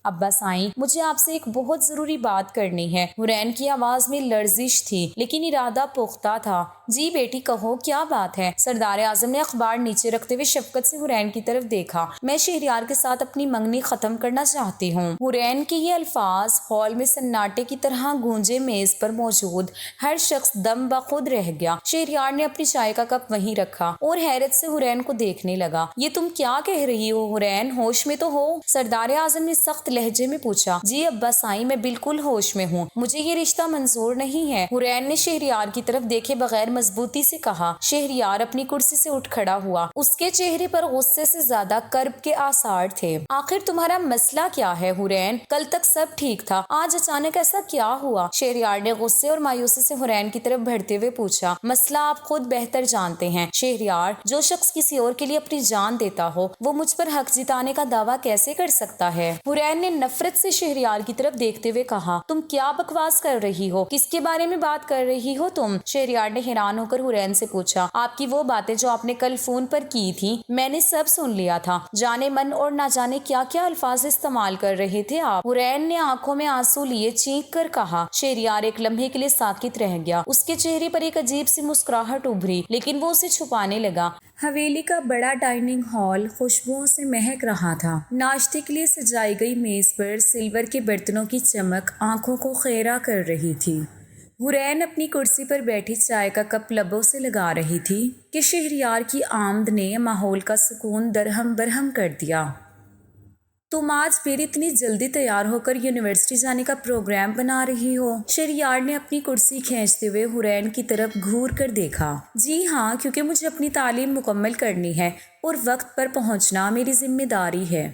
ابا سائیں، مجھے آپ سے ایک بہت ضروری بات کرنی ہے۔ حرین کی آواز میں لرزش تھی لیکن ارادہ پختہ تھا۔ جی بیٹی کہو، کیا بات ہے؟ سردار اعظم نے اخبار نیچے رکھتے ہوئے شفقت سے حرین کی طرف دیکھا۔ میں شہریار کے ساتھ اپنی منگنی ختم کرنا چاہتی ہوں۔ حرین کے یہ الفاظ ہال میں سناٹے کی طرح گونجے۔ میز پر موجود ہر شخص دم بخود رہ گیا۔ شہریار نے اپنی چائے کا کپ وہیں رکھا اور حیرت سے حرین کو دیکھنے لگا۔ یہ تم کیا کہہ رہی ہو حرین؟ ہوش میں تو ہو؟ سردار اعظم نے سخت لہجے میں پوچھا۔ جی ابا سائیں، میں بالکل ہوش میں ہوں، مجھے یہ رشتہ منظور نہیں ہے، حرین نے شہریار کی طرف دیکھے بغیر مضبوطی سے کہا۔ شہریار اپنی کرسی سے اٹھ کھڑا ہوا۔ اس کے چہرے پر غصے سے زیادہ کرب کے آثار تھے۔ آخر تمہارا مسئلہ کیا ہے حرین؟ کل تک سب ٹھیک تھا، آج اچانک ایسا کیا ہوا؟ شہریار نے غصے اور مایوسی سے حرین کی طرف بڑھتے ہوئے پوچھا۔ مسئلہ آپ خود بہتر جانتے ہیں شہریار، جو شخص کسی اور کے لیے اپنی جان دیتا ہو وہ مجھ پر حق جتانے کا دعویٰ کیسے کر سکتا ہے؟ حرین نے نفرت سے شہریار کی طرف دیکھتے ہوئے کہا۔ تم کیا بکواس کر رہی ہو؟ کس کے بارے میں بات کر رہی ہو تم؟ شہریار نے حیران ہو کر حرین سے پوچھا۔ آپ کی وہ باتیں جو آپ نے کل فون پر کی تھی، میں نے سب سن لیا تھا۔ جانے من اور نہ جانے کیا کیا الفاظ استعمال کر رہے تھے آپ؟ حرین نے آنکھوں میں آنسو لیے چینک کر کہا۔ شہریار ایک لمحے کے لیے ساکت رہ گیا۔ اس کے چہرے پر ایک عجیب سی مسکراہٹ ابھری لیکن وہ اسے چھپانے لگا۔ حویلی کا بڑا ڈائننگ ہال خوشبوؤں سے مہک رہا تھا۔ ناشتے کے لیے سجائی گئی میز پر سلور کے برتنوں کی چمک آنکھوں کو خیرہ کر رہی تھی۔ حرین اپنی کرسی پر بیٹھی چائے کا کپ لبوں سے لگا رہی تھی کہ شہریار کی آمد نے ماحول کا سکون درہم برہم کر دیا۔ تم آج پھر اتنی جلدی تیار ہو کر یونیورسٹی جانے کا پروگرام بنا رہی ہو؟ شہریار نے اپنی کرسی کھینچتے ہوئے حرین کی طرف گھور کر دیکھا۔ جی ہاں، کیونکہ مجھے اپنی تعلیم مکمل کرنی ہے اور وقت پر پہنچنا میری ذمہ داری ہے۔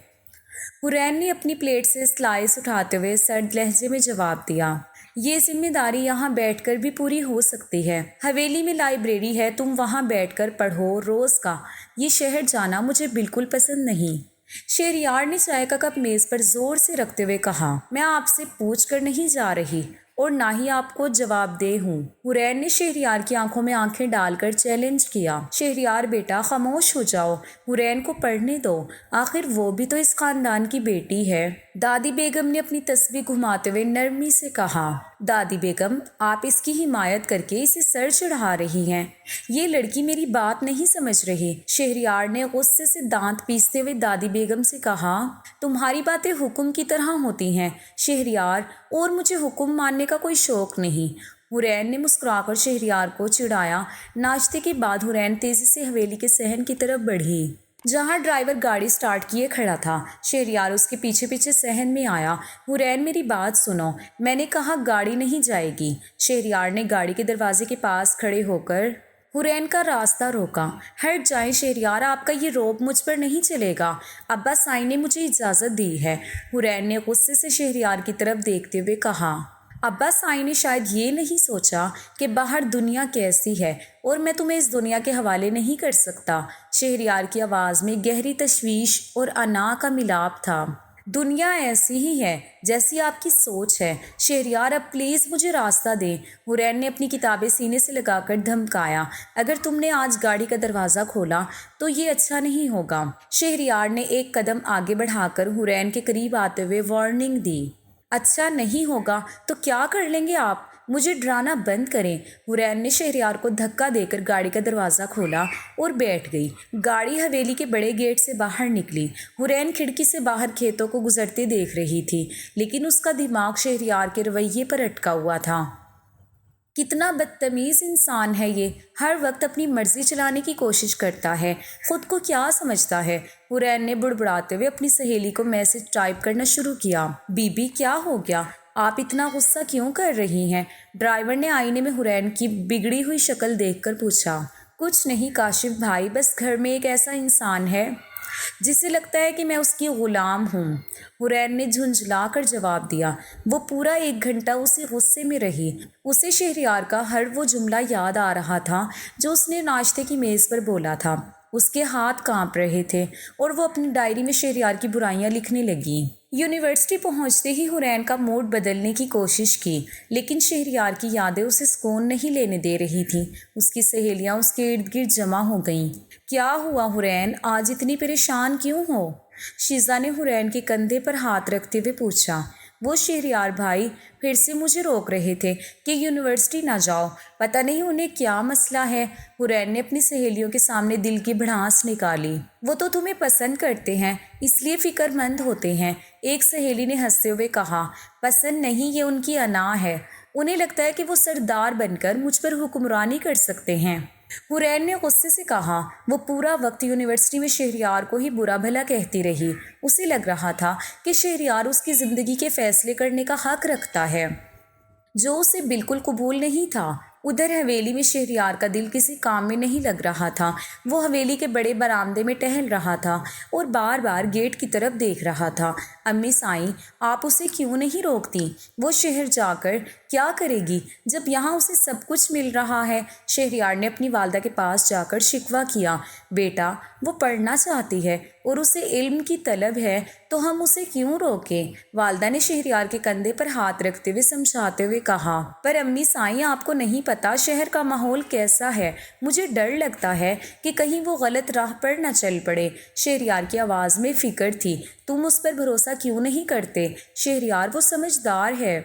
حرین نے اپنی پلیٹ سے سلائس اٹھاتے ہوئے سرد لہجے میں جواب دیا۔ یہ ذمہ داری یہاں بیٹھ کر بھی پوری ہو سکتی ہے۔ حویلی میں لائبریری ہے، تم وہاں بیٹھ کر پڑھو روز کا۔ یہ شہر جانا مجھے بالکل پسند نہیں۔ شہریار نے چائے کا کپ میز پر زور سے رکھتے ہوئے کہا۔ میں آپ سے پوچھ کر نہیں جا رہی اور نہ ہی آپ کو جواب دہ ہوں۔ حرین نے شہریار کی آنکھوں میں آنکھیں ڈال کر چیلنج کیا۔ شہریار بیٹا خاموش ہو جاؤ، حرین کو پڑھنے دو، آخر وہ بھی تو اس خاندان کی بیٹی ہے۔ دادی بیگم نے اپنی تسبیح گھماتے ہوئے نرمی سے کہا۔ دادی بیگم، آپ اس کی حمایت کر کے اسے سر چڑھا رہی ہیں۔ یہ لڑکی میری بات نہیں سمجھ رہی۔ شہریار نے غصے سے دانت پیستے ہوئے دادی بیگم سے کہا۔ تمہاری باتیں حکم کی طرح ہوتی ہیں شہریار، اور مجھے حکم ماننے کا کوئی شوق نہیں۔ حرین نے مسکرا کر شہریار کو چڑھایا۔ ناشتے کے بعد حرین تیزی سے حویلی کے صحن کی طرف بڑھی جہاں ڈرائیور گاڑی سٹارٹ کیے کھڑا تھا۔ شہریار اس کے پیچھے پیچھے صحن میں آیا۔ حرین میری بات سنو، میں نے کہا گاڑی نہیں جائے گی۔ شہریار نے گاڑی کے دروازے کے پاس کھڑے ہو کر حرین کا راستہ روکا۔ ہٹ جائیں شہریار، آپ کا یہ روب مجھ پر نہیں چلے گا، ابا سائیں نے مجھے اجازت دی ہے۔ حرین نے غصے سے شہریار کی طرف دیکھتے ہوئے کہا۔ ابا سائیں نے شاید یہ نہیں سوچا کہ باہر دنیا کیسی ہے اور میں تمہیں اس دنیا کے حوالے نہیں کر سکتا۔ شہریار کی آواز میں گہری تشویش اور انا کا ملاپ تھا۔ دنیا ایسی ہی ہے جیسی آپ کی سوچ ہے شہریار، اب پلیز مجھے راستہ دیں۔ حرین نے اپنی کتابیں سینے سے لگا کر دھمکایا۔ اگر تم نے آج گاڑی کا دروازہ کھولا تو یہ اچھا نہیں ہوگا۔ شہریار نے ایک قدم آگے بڑھا کر حرین کے قریب آتے ہوئے وارننگ دی۔ اچھا نہیں ہوگا تو کیا کر لیں گے آپ؟ مجھے ڈرانا بند کریں۔ حرین نے شہریار کو دھکا دے کر گاڑی کا دروازہ کھولا اور بیٹھ گئی۔ گاڑی حویلی کے بڑے گیٹ سے باہر نکلی۔ حرین کھڑکی سے باہر کھیتوں کو گزرتے دیکھ رہی تھی لیکن اس کا دماغ شہریار کے رویے پر اٹکا ہوا تھا۔ کتنا بدتمیز انسان ہے یہ، ہر وقت اپنی مرضی چلانے کی کوشش کرتا ہے، خود کو کیا سمجھتا ہے؟ حرین نے بڑبڑاتے ہوئے اپنی سہیلی کو میسج ٹائپ کرنا شروع کیا۔ بی بی کیا ہو گیا؟ آپ اتنا غصہ کیوں کر رہی ہیں؟ ڈرائیور نے آئینے میں حرین کی بگڑی ہوئی شکل دیکھ کر پوچھا۔ کچھ نہیں کاشف بھائی، بس گھر میں ایک ایسا انسان ہے جسے لگتا ہے کہ میں اس کی غلام ہوں۔ حرین نے جھنجھلا کر جواب دیا۔ وہ پورا 1 گھنٹہ اسی غصے میں رہی۔ اسے شہریار کا ہر وہ جملہ یاد آ رہا تھا جو اس نے ناشتے کی میز پر بولا تھا۔ اس کے ہاتھ کانپ رہے تھے اور وہ اپنی ڈائری میں شہریار کی برائیاں لکھنے لگی۔ یونیورسٹی پہنچتے ہی حرین کا موڈ بدلنے کی کوشش کی لیکن شہریار کی یادیں اسے سکون نہیں لینے دے رہی تھیں۔ اس کی سہیلیاں اس کے ارد گرد جمع ہو گئیں۔ کیا ہوا حرین، آج اتنی پریشان کیوں ہو؟ شیزا نے حرین کے کندھے پر ہاتھ رکھتے ہوئے پوچھا۔ وہ شہریار بھائی پھر سے مجھے روک رہے تھے کہ یونیورسٹی نہ جاؤ، پتہ نہیں انہیں کیا مسئلہ ہے۔ حرین نے اپنی سہیلیوں کے سامنے دل کی بھڑاس نکالی۔ وہ تو تمہیں پسند کرتے ہیں اس لیے فکر مند ہوتے ہیں، ایک سہیلی نے ہنستے ہوئے کہا۔ پسند نہیں، یہ ان کی انا ہے، انہیں لگتا ہے کہ وہ سردار بن کر مجھ پر حکمرانی کر سکتے ہیں۔ حرین نے غصے سے کہا۔ وہ پورا وقت یونیورسٹی میں شہریار کو ہی برا بھلا کہتی رہی۔ اسے لگ رہا تھا کہ شہریار اس کی زندگی کے فیصلے کرنے کا حق رکھتا ہے، جو اسے بالکل قبول نہیں تھا۔ ادھر حویلی میں شہریار کا دل کسی کام میں نہیں لگ رہا تھا۔ وہ حویلی کے بڑے برآمدے میں ٹہل رہا تھا اور بار بار گیٹ کی طرف دیکھ رہا تھا۔ امی سائیں، آپ اسے کیوں نہیں روکتی؟ وہ شہر جا کر کیا کرے گی جب یہاں اسے سب کچھ مل رہا ہے؟ شہریار نے اپنی والدہ کے پاس جا کر شکوہ کیا۔ بیٹا، وہ پڑھنا چاہتی ہے اور اسے علم کی طلب ہے، تو ہم اسے کیوں روکیں؟ والدہ نے شہریار کے کندھے پر ہاتھ رکھتے ہوئے سمجھاتے ہوئے کہا۔ پر امی سائیں، آپ کو نہیں پتا شہر کا ماحول کیسا ہے، مجھے ڈر لگتا ہے کہ کہیں وہ غلط راہ پر نہ چل پڑے۔ شہریار کی آواز میں فکر تھی۔ تم اس پر بھروسہ کیوں نہیں کرتے؟ شہریار، وہ سمجھدار ہے،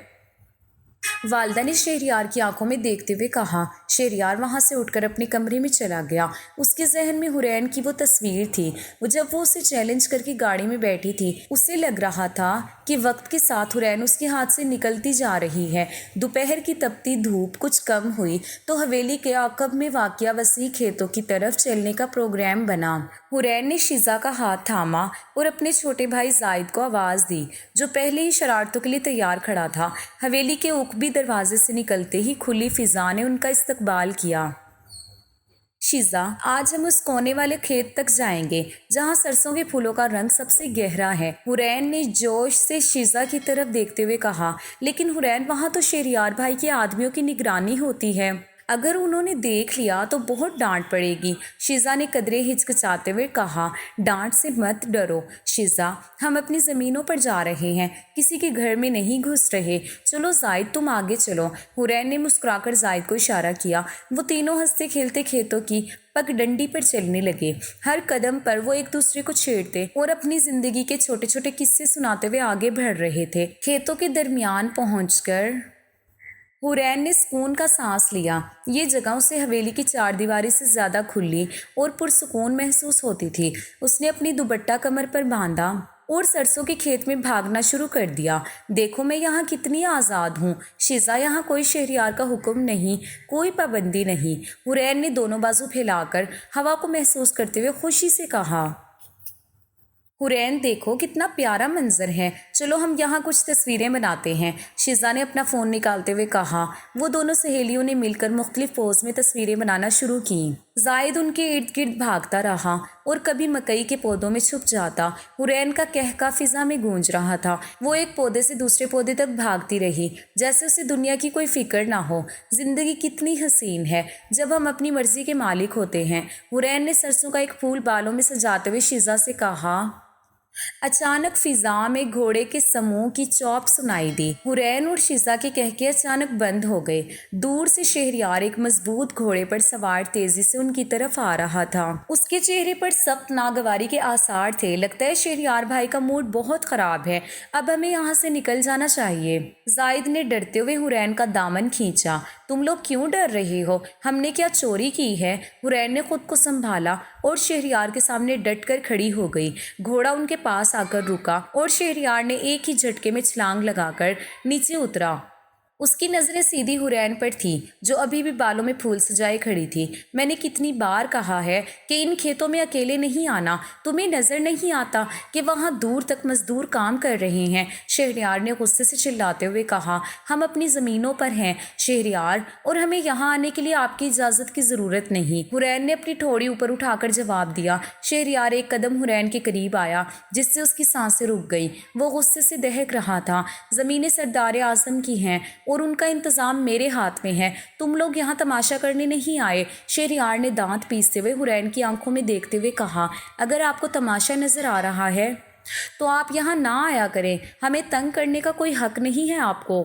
والدہ نے شہریار کی آنکھوں میں دیکھتے ہوئے کہا۔ شہریار وہاں سے اٹھ کر اپنے کمرے میں چلا گیا۔ اس کے ذہن میں حرین کی وہ تصویر تھی، جب وہ اسے چیلنج کر کے گاڑی میں بیٹھی تھی۔ اسے لگ رہا تھا کہ وقت کے ساتھ حرین اس کے ہاتھ سے نکلتی جا رہی ہے۔ دوپہر کی تپتی دھوپ کچھ کم ہوئی تو حویلی کے عقب میں واقع وسیع کھیتوں کی طرف چلنے کا پروگرام بنا۔ حرین نے شیزا کا ہاتھ تھاما اور اپنے چھوٹے بھائی زائد کو آواز دی، جو پہلے ہی شرارتوں کے لیے تیار کھڑا تھا۔ حویلی کے عقبی دروازے سے نکلتے ہی کھلی فضا نے ان کا استقبال کیا۔ شیزا، آج ہم اس کونے والے کھیت تک جائیں گے جہاں سرسوں کے پھولوں کا رنگ سب سے گہرا ہے، حرین نے جوش سے شیزا کی طرف دیکھتے ہوئے کہا۔ لیکن حرین، وہاں تو شہریار بھائی کے آدمیوں کی نگرانی ہوتی ہے، اگر انہوں نے دیکھ لیا تو بہت ڈانٹ پڑے گی، شیزا نے قدرے ہچکچاتے ہوئے کہا۔ ڈانٹ سے مت ڈرو شیزا، ہم اپنی زمینوں پر جا رہے ہیں، کسی کے گھر میں نہیں گھس رہے۔ چلو زائد، تم آگے چلو۔ حرین نے مسکرا کر زائد کو اشارہ کیا۔ وہ تینوں ہنستے کھیلتے کھیتوں کی پگ ڈنڈی پر چلنے لگے۔ ہر قدم پر وہ ایک دوسرے کو چھیڑتے اور اپنی زندگی کے چھوٹے چھوٹے قصے سناتے ہوئے آگے بڑھ رہے تھے۔ کھیتوں کے درمیان پہنچ کر حرین نے سکون کا سانس لیا۔ یہ جگہ اسے حویلی کی چار دیواری سے زیادہ کھلی اور پرسکون محسوس ہوتی تھی۔ اس نے اپنی دوپٹہ کمر پر باندھا اور سرسوں کے کھیت میں بھاگنا شروع کر دیا۔ دیکھو میں یہاں کتنی آزاد ہوں شیزا، یہاں کوئی شہریار کا حکم نہیں، کوئی پابندی نہیں۔ حرین نے دونوں بازو پھیلا کر ہوا کو محسوس کرتے ہوئے خوشی سے کہا۔ حرین، دیکھو کتنا پیارا منظر ہے، چلو ہم یہاں کچھ تصویریں بناتے ہیں، شیزا نے اپنا فون نکالتے ہوئے کہا۔ وہ دونوں سہیلیوں نے مل کر مختلف پوز میں تصویریں بنانا شروع کیں۔ زائد ان کے ارد گرد بھاگتا رہا اور کبھی مکئی کے پودوں میں چھپ جاتا۔ حرین کا کہکا فضا میں گونج رہا تھا۔ وہ ایک پودے سے دوسرے پودے تک بھاگتی رہی جیسے اسے دنیا کی کوئی فکر نہ ہو۔ زندگی کتنی حسین ہے جب ہم اپنی مرضی کے مالک ہوتے ہیں، حرین نے سرسوں کا ایک پھول بالوں میں سجاتے ہوئے شیزا سے کہا۔ اچانک فضا میں گھوڑے کے سموں کی چوپ سنائی دی۔ حرین اور شیزا کے کہکے اچانک بند ہو گئے۔ دور سے شہریار ایک مضبوط گھوڑے پر سوار تیزی سے ان کی طرف آ رہا تھا۔ اس کے چہرے پر سخت ناگواری کے آثار تھے۔ لگتا ہے شہریار بھائی کا موڈ بہت خراب ہے، اب ہمیں یہاں سے نکل جانا چاہیے۔ زائد نے ڈرتے ہوئے حرین کا دامن کھینچا۔ تم لوگ کیوں ڈر رہے ہو؟ ہم نے کیا چوری کی ہے؟ حرین نے خود کو سنبھالا اور شہریار کے سامنے ڈٹ کر کھڑی ہو گئی۔ گھوڑا ان کے پاس آ کر رکا اور شہریار نے ایک ہی جھٹکے میں چھلانگ لگا کر نیچے اترا۔ اس کی نظریں سیدھی حرین پر تھیں جو ابھی بھی بالوں میں پھول سجائے کھڑی تھی۔ میں نے کتنی بار کہا ہے کہ ان کھیتوں میں اکیلے نہیں آنا، تمہیں نظر نہیں آتا کہ وہاں دور تک مزدور کام کر رہے ہیں؟ شہریار نے غصے سے چلاتے ہوئے کہا۔ ہم اپنی زمینوں پر ہیں شہریار، اور ہمیں یہاں آنے کے لیے آپ کی اجازت کی ضرورت نہیں، حرین نے اپنی ٹھوڑی اوپر اٹھا کر جواب دیا۔ شہریار ایک قدم حرین کے قریب آیا جس سے اس کی سانسیں رک گئیں۔ وہ غصے سے دہک رہا تھا۔ زمینیں سردار اعظم کی ہیں اور ان کا انتظام میرے ہاتھ میں ہے، تم لوگ یہاں تماشا کرنے نہیں آئے، شہریار نے دانت پیستے ہوئے حرین کی آنکھوں میں دیکھتے ہوئے کہا۔ اگر آپ کو تماشا نظر آ رہا ہے تو آپ یہاں نہ آیا کریں، ہمیں تنگ کرنے کا کوئی حق نہیں ہے آپ کو۔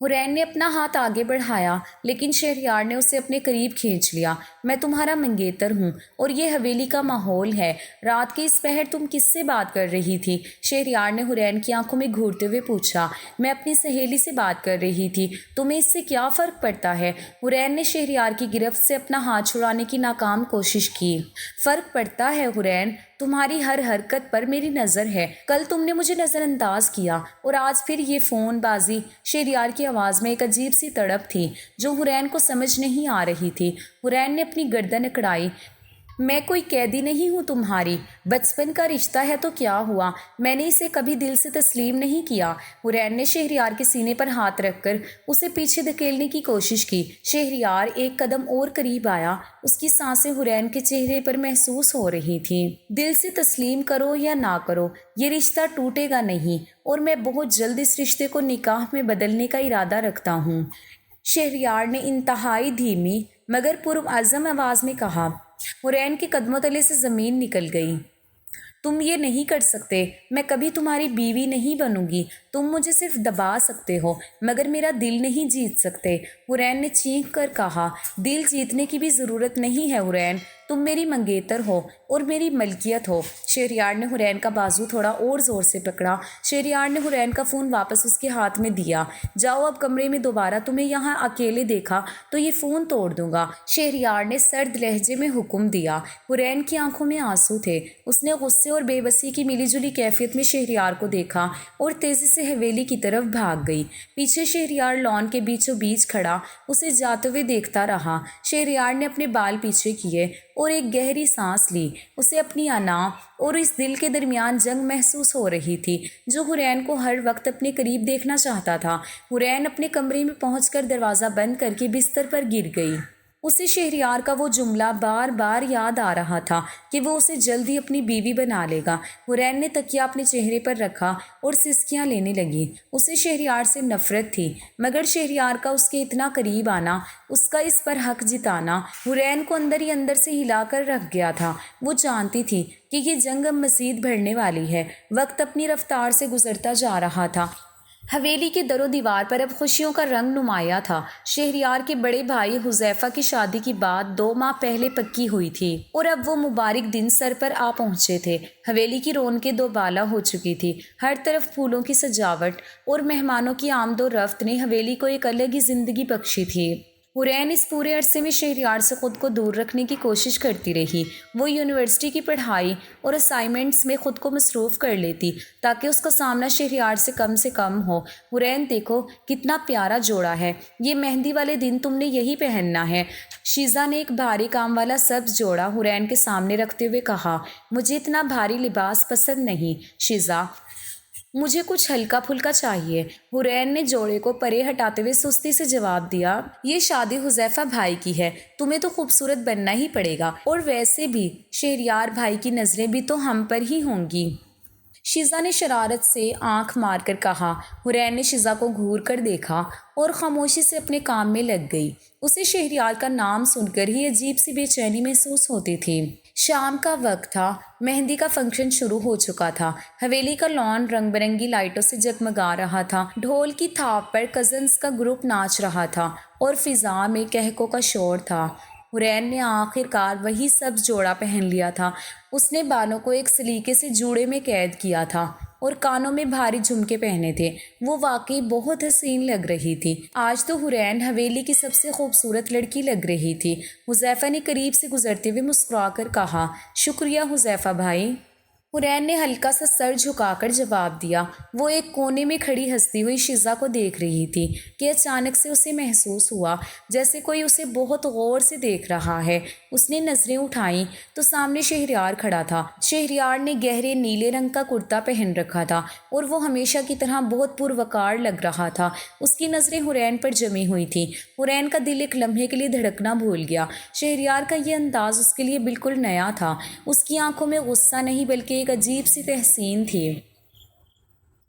حرین نے اپنا ہاتھ آگے بڑھایا لیکن شہریار نے اسے اپنے قریب کھینچ لیا۔ میں تمہارا منگیتر ہوں اور یہ حویلی کا ماحول ہے۔ رات کے اس پہر تم کس سے بات کر رہی تھی؟ شہریار نے حرین کی آنکھوں میں گھورتے ہوئے پوچھا۔ میں اپنی سہیلی سے بات کر رہی تھی۔ تمہیں اس سے کیا فرق پڑتا ہے؟ حرین نے شہریار کی گرفت سے اپنا ہاتھ چھڑانے کی ناکام کوشش کی۔ فرق پڑتا ہے حرین، تمہاری ہر حرکت پر میری نظر ہے۔ کل تم نے مجھے نظر انداز کیا اور آج پھر یہ فون بازی۔ شہریار کی آواز میں ایک عجیب سی تڑپ تھی جو حرین کو سمجھ نہیں آ رہی تھی۔ حرین نے اپنی گردن اکڑائی۔ میں کوئی قیدی نہیں ہوں تمہاری۔ بچپن کا رشتہ ہے تو کیا ہوا؟ میں نے اسے کبھی دل سے تسلیم نہیں کیا۔ حرین نے شہریار کے سینے پر ہاتھ رکھ کر اسے پیچھے دھکیلنے کی کوشش کی۔ شہریار ایک قدم اور قریب آیا۔ اس کی سانسیں حرین کے چہرے پر محسوس ہو رہی تھیں۔ دل سے تسلیم کرو یا نہ کرو، یہ رشتہ ٹوٹے گا نہیں، اور میں بہت جلد اس رشتے کو نکاح میں بدلنے کا ارادہ رکھتا ہوں۔ شہریار نے انتہائی دھیمی مگر پرعزم آواز میں کہا۔ حرین کے قدموں تلے سے زمین نکل گئی۔ تم یہ نہیں کر سکتے۔ میں کبھی تمہاری بیوی نہیں بنوں گی۔ تم مجھے صرف دبا سکتے ہو مگر میرا دل نہیں جیت سکتے۔ حرین نے چیخ کر کہا۔ دل جیتنے کی بھی ضرورت نہیں ہے حرین، تم میری منگیتر ہو اور میری ملکیت ہو۔ شہریار نے حرین کا بازو تھوڑا اور زور سے پکڑا۔ شہریار نے حرین کا فون واپس اس کے ہاتھ میں دیا۔ جاؤ اب کمرے میں، دوبارہ تمہیں یہاں اکیلے دیکھا تو یہ فون توڑ دوں گا، شہریار نے سرد لہجے میں حکم دیا۔ حرین کی آنکھوں میں آنسو تھے۔ اس نے غصے اور بے بسی کی ملی جلی کیفیت میں شہریار کو دیکھا اور تیزی سے حویلی کی طرف بھاگ گئی۔ پیچھے شہریار لان کے بیچوں بیچ کھڑا اسے جاتے ہوئے دیکھتا رہا۔ شہریار نے اپنے بال پیچھے کیے اور ایک گہری سانس لی۔ اسے اپنی انا اور اس دل کے درمیان جنگ محسوس ہو رہی تھی جو حرین کو ہر وقت اپنے قریب دیکھنا چاہتا تھا۔ حرین اپنے کمرے میں پہنچ کر دروازہ بند کر کے بستر پر گر گئی۔ اسے شہریار کا وہ جملہ بار بار یاد آ رہا تھا کہ وہ اسے جلد ہی اپنی بیوی بنا لے گا۔ حرین نے تکیہ اپنے چہرے پر رکھا اور سسکیاں لینے لگی۔ اسے شہریار سے نفرت تھی مگر شہریار کا اس کے اتنا قریب آنا، اس کا اس پر حق جتانا حرین کو اندر ہی اندر سے ہلا کر رکھ گیا تھا۔ وہ جانتی تھی کہ یہ جنگ اب مزید بڑھنے والی ہے۔ وقت اپنی رفتار سے گزرتا جا رہا تھا۔ حویلی کے در و دیوار پر اب خوشیوں کا رنگ نمایاں تھا۔ شہریار کے بڑے بھائی حذیفہ کی شادی کی بات 2 ماہ پہلے پکی ہوئی تھی اور اب وہ مبارک دن سر پر آ پہنچے تھے۔ حویلی کی رونقیں دوبالا ہو چکی تھی۔ ہر طرف پھولوں کی سجاوٹ اور مہمانوں کی آمد و رفت نے حویلی کو ایک الگ ہی زندگی بخشی تھی۔ حرین اس پورے عرصے میں شہریار سے خود کو دور رکھنے کی کوشش کرتی رہی۔ وہ یونیورسٹی کی پڑھائی اور اسائنمنٹس میں خود کو مصروف کر لیتی تاکہ اس کا سامنا شہریار سے کم ہو۔ حرین دیکھو کتنا پیارا جوڑا ہے، یہ مہندی والے دن تم نے یہی پہننا ہے۔ شیزا نے ایک بھاری کام والا سبز جوڑا حرین کے سامنے رکھتے ہوئے کہا۔ مجھے اتنا بھاری لباس پسند نہیں شیزا، مجھے کچھ ہلکا پھلکا چاہیے۔ حرین نے جوڑے کو پرے ہٹاتے ہوئے سستی سے جواب دیا۔ یہ شادی حذیفہ بھائی کی ہے، تمہیں تو خوبصورت بننا ہی پڑے گا، اور ویسے بھی شہریار بھائی کی نظریں بھی تو ہم پر ہی ہوں گی۔ شیزا نے شرارت سے آنکھ مار کر کہا۔ حرین نے شیزا کو گھور کر دیکھا اور خاموشی سے اپنے کام میں لگ گئی۔ اسے شہریار کا نام سن کر ہی عجیب سی بے چینی محسوس ہوتی تھی۔ شام کا وقت تھا، مہندی کا فنکشن شروع ہو چکا تھا۔ حویلی کا لان رنگ برنگی لائٹوں سے جگمگا رہا تھا۔ ڈھول کی تھاپ پر کزنز کا گروپ ناچ رہا تھا اور فضا میں کہکوں کا شور تھا۔ حرین نے آخر کار وہی سبز جوڑا پہن لیا تھا۔ اس نے بالوں کو ایک سلیقے سے جوڑے میں قید کیا تھا اور کانوں میں بھاری جھمکے پہنے تھے۔ وہ واقعی بہت حسین لگ رہی تھی۔ آج تو حرین حویلی کی سب سے خوبصورت لڑکی لگ رہی تھی۔ حذیفہ نے قریب سے گزرتے ہوئے مسکرا کر کہا۔ شکریہ حذیفہ بھائی۔ حرین نے ہلکا سا سر جھکا کر جواب دیا۔ وہ ایک کونے میں کھڑی ہنستی ہوئی شیزا کو دیکھ رہی تھی کہ اچانک سے اسے محسوس ہوا جیسے کوئی اسے بہت غور سے دیکھ رہا ہے۔ اس نے نظریں اٹھائیں تو سامنے شہریار کھڑا تھا۔ شہریار نے گہرے نیلے رنگ کا کرتا پہن رکھا تھا اور وہ ہمیشہ کی طرح بہت پروقار لگ رہا تھا۔ اس کی نظریں حرین پر جمی ہوئی تھیں۔ حرین کا دل ایک لمحے کے لیے دھڑکنا بھول گیا۔ شہریار کا یہ انداز اس کے لیے بالکل نیا تھا۔ اس کی آنکھوں میں غصہ نہیں بلکہ ایک عجیب سی تحسین تھی۔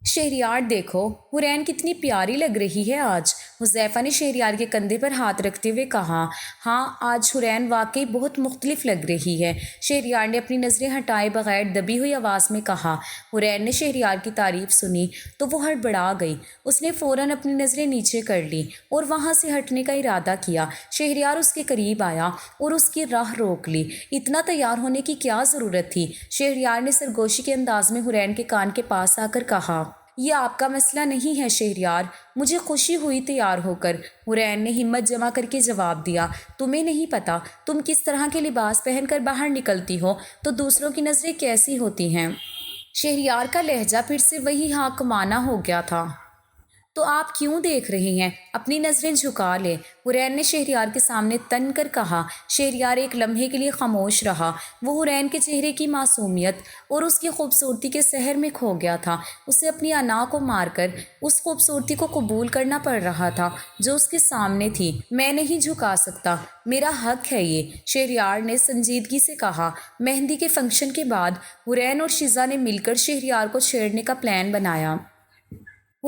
شہریار دیکھو حرین کتنی پیاری لگ رہی ہے آج۔ حذیفہ نے شہریار کے کندھے پر ہاتھ رکھتے ہوئے کہا، ہاں آج حرین واقعی بہت مختلف لگ رہی ہے۔ شہریار نے اپنی نظریں ہٹائے بغیر دبی ہوئی آواز میں کہا۔ حرین نے شہریار کی تعریف سنی تو وہ ہڑبڑا گئی۔ اس نے فوراً اپنی نظریں نیچے کر لیں اور وہاں سے ہٹنے کا ارادہ کیا۔ شہریار اس کے قریب آیا اور اس کی راہ روک لی۔ اتنا تیار ہونے کی کیا ضرورت تھی؟ شہریار نے سرگوشی کے انداز میں حرین کے کان کے پاس آ کر کہا، یہ آپ کا مسئلہ نہیں ہے شہریار، مجھے خوشی ہوئی تیار ہو کر۔ حرین نے ہمت جمع کر کے جواب دیا، تمہیں نہیں پتا تم کس طرح کے لباس پہن کر باہر نکلتی ہو تو دوسروں کی نظریں کیسی ہوتی ہیں۔ شہریار کا لہجہ پھر سے وہی حاکمانہ ہو گیا تھا۔ تو آپ کیوں دیکھ رہے ہیں؟ اپنی نظریں جھکا لے، حرین نے شہریار کے سامنے تن کر کہا۔ شہریار ایک لمحے کے لیے خاموش رہا۔ وہ حرین کے چہرے کی معصومیت اور اس کی خوبصورتی کے سحر میں کھو گیا تھا۔ اسے اپنی انا کو مار کر اس خوبصورتی کو قبول کرنا پڑ رہا تھا جو اس کے سامنے تھی۔ میں نہیں جھکا سکتا، میرا حق ہے یہ، شہریار نے سنجیدگی سے کہا۔ مہندی کے فنکشن کے بعد حرین اور شیزہ نے مل کر شہریار کو چھیڑنے کا پلان بنایا۔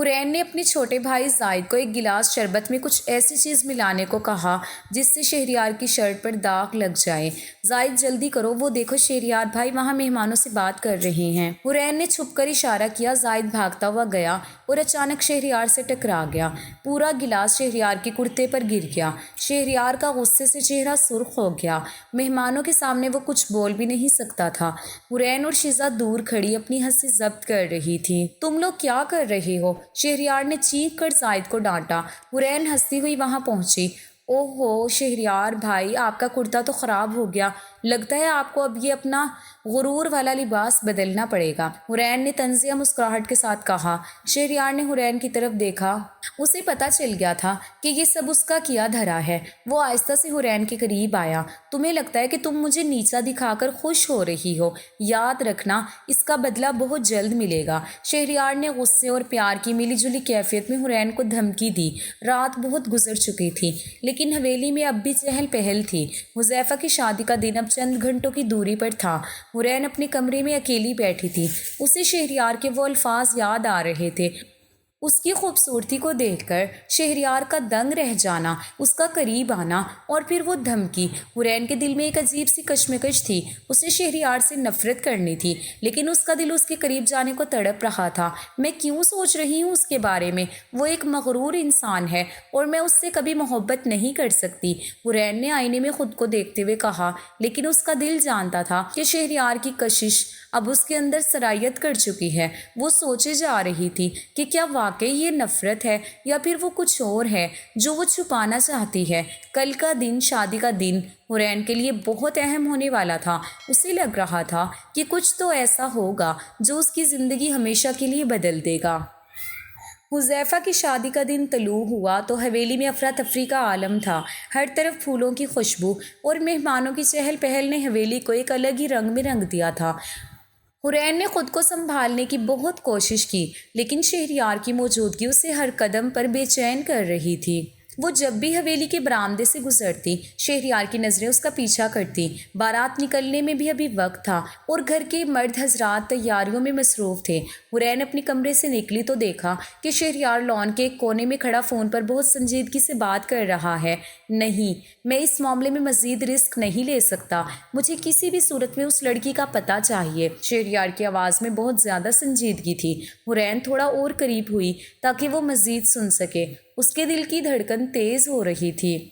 حرین نے اپنے چھوٹے بھائی زائد کو ایک گلاس شربت میں کچھ ایسی چیز ملانے کو کہا جس سے شہریار کی شرٹ پر داغ لگ جائے۔ زائد جلدی کرو، وہ دیکھو شہریار بھائی وہاں مہمانوں سے بات کر رہے ہیں۔ حرین نے چھپ کر اشارہ کیا۔ زائد بھاگتا ہوا گیا اور اچانک شہریار سے ٹکرا گیا۔ پورا گلاس شہریار کے کرتے پر گر گیا۔ شہریار کا غصے سے چہرہ سرخ ہو گیا۔ مہمانوں کے سامنے وہ کچھ بول بھی نہیں سکتا تھا۔ حرین اور شیزہ دور کھڑی اپنی ہنسی ضبط کر رہی تھی۔ تم لوگ کیا کر رہے ہو؟ شہریار نے چیخ کر زائد کو ڈانٹا۔ حرین ہنستی ہوئی وہاں پہنچی۔ اوہ ہو شہریار بھائی، آپ کا کرتا تو خراب ہو گیا، لگتا ہے آپ کو اب یہ اپنا غرور والا لباس بدلنا پڑے گا، حرین نے طنزیہ مسکراہٹ کے ساتھ کہا۔ شہریار نے حرین کی طرف دیکھا۔ اسے پتہ چل گیا تھا کہ یہ سب اس کا کیا دھرا ہے۔ وہ آہستہ سے حرین کے قریب آیا۔ تمہیں لگتا ہے کہ تم مجھے نیچا دکھا کر خوش ہو رہی ہو، یاد رکھنا اس کا بدلہ بہت جلد ملے گا۔ شہریار نے غصے اور پیار کی ملی جلی کیفیت میں حرین کو دھمکی دی۔ رات بہت گزر چکی تھی لیکن حویلی میں اب بھی چہل پہل تھی۔ حذیفہ کی شادی کا دن اب چند گھنٹوں کی دوری پر تھا۔ حرین اپنے کمرے میں اکیلی بیٹھی تھی۔ اسے شہریار کے وہ الفاظ یاد آ رہے تھے، اس کی خوبصورتی کو دیکھ کر شہریار کا دنگ رہ جانا، اس کا قریب آنا اور پھر وہ دھمکی۔ حرین کے دل میں ایک عجیب سی کشمکش تھی۔ اسے شہریار سے نفرت کرنی تھی لیکن اس کا دل اس کے قریب جانے کو تڑپ رہا تھا۔ میں کیوں سوچ رہی ہوں اس کے بارے میں؟ وہ ایک مغرور انسان ہے اور میں اس سے کبھی محبت نہیں کر سکتی، حرین نے آئینے میں خود کو دیکھتے ہوئے کہا۔ لیکن اس کا دل جانتا تھا کہ شہریار کی کشش اب اس کے اندر سرایت کر چکی ہے۔ وہ سوچے جا رہی تھی کہ کیا واقعی یہ نفرت ہے یا پھر وہ کچھ اور ہے جو وہ چھپانا چاہتی ہے۔ کل کا دن، شادی کا دن، حرین کے لیے بہت اہم ہونے والا تھا۔ اسے لگ رہا تھا کہ کچھ تو ایسا ہوگا جو اس کی زندگی ہمیشہ کے لیے بدل دے گا۔ حذیفہ کی شادی کا دن طلوع ہوا تو حویلی میں افراتفری کا عالم تھا۔ ہر طرف پھولوں کی خوشبو اور مہمانوں کی چہل پہل نے حویلی کو ایک الگ ہی رنگ میں رنگ دیا تھا۔ حرین نے خود کو سنبھالنے کی بہت کوشش کی لیکن شہریار کی موجودگی اسے ہر قدم پر بے چین کر رہی تھی۔ وہ جب بھی حویلی کے برآمدے سے گزرتی شہریار کی نظریں اس کا پیچھا کرتی۔ بارات نکلنے میں بھی ابھی وقت تھا اور گھر کے مرد حضرات تیاریوں میں مصروف تھے۔ حرین اپنے کمرے سے نکلی تو دیکھا کہ شہریار لان کے ایک کونے میں کھڑا فون پر بہت سنجیدگی سے بات کر رہا ہے۔ نہیں، میں اس معاملے میں مزید رسک نہیں لے سکتا، مجھے کسی بھی صورت میں اس لڑکی کا پتہ چاہیے۔ شہریار کی آواز میں بہت زیادہ سنجیدگی تھی۔ حرین تھوڑا اور قریب ہوئی تاکہ وہ مزید سن سکے۔ اس کے دل کی دھڑکن تیز ہو رہی تھی۔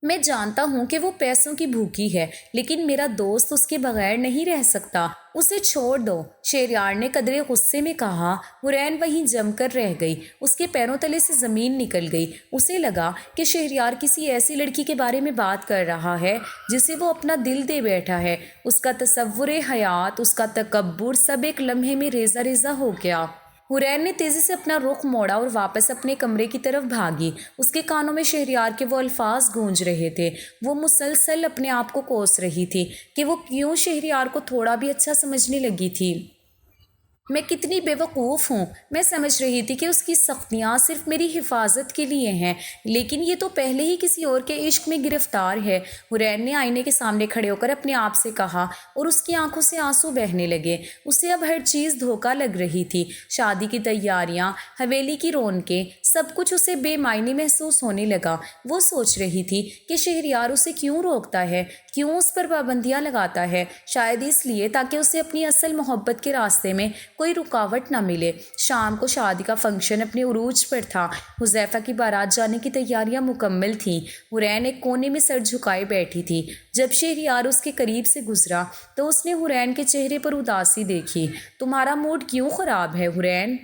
میں جانتا ہوں کہ وہ پیسوں کی بھوکی ہے لیکن میرا دوست اس کے بغیر نہیں رہ سکتا، اسے چھوڑ دو، شہریار نے قدرے غصے میں کہا۔ حرین وہیں جم کر رہ گئی۔ اس کے پیروں تلے سے زمین نکل گئی۔ اسے لگا کہ شہریار کسی ایسی لڑکی کے بارے میں بات کر رہا ہے جسے وہ اپنا دل دے بیٹھا ہے۔ اس کا تصور حیات، اس کا تکبر سب ایک لمحے میں ریزہ ریزہ ہو گیا۔ حرین نے تیزی سے اپنا رخ موڑا اور واپس اپنے کمرے کی طرف بھاگی۔ اس کے کانوں میں شہریار کے وہ الفاظ گونج رہے تھے۔ وہ مسلسل اپنے آپ کو کوس رہی تھی کہ وہ کیوں شہریار کو تھوڑا بھی اچھا سمجھنے لگی تھی۔ میں کتنی بیوقوف ہوں۔ میں سمجھ رہی تھی کہ اس کی سختیاں صرف میری حفاظت کے لیے ہیں، لیکن یہ تو پہلے ہی کسی اور کے عشق میں گرفتار ہے۔ حورین نے آئینے کے سامنے کھڑے ہو کر اپنے آپ سے کہا، اور اس کی آنکھوں سے آنسو بہنے لگے۔ اسے اب ہر چیز دھوکہ لگ رہی تھی۔ شادی کی تیاریاں، حویلی کی رونقیں، سب کچھ اسے بے معنی محسوس ہونے لگا۔ وہ سوچ رہی تھی کہ شہریار اسے کیوں روکتا ہے، کیوں اس پر پابندیاں لگاتا ہے؟ شاید اس لیے تاکہ اسے اپنی اصل محبت کے راستے میں کوئی رکاوٹ نہ ملے۔ شام کو شادی کا فنکشن اپنے عروج پر تھا۔ حذیفہ کی بارات جانے کی تیاریاں مکمل تھیں۔ حورین ایک کونے میں سر جھکائے بیٹھی تھی۔ جب شہریار اس کے قریب سے گزرا تو اس نے حورین کے چہرے پر اداسی دیکھی۔ تمہارا موڈ کیوں خراب ہے حورین؟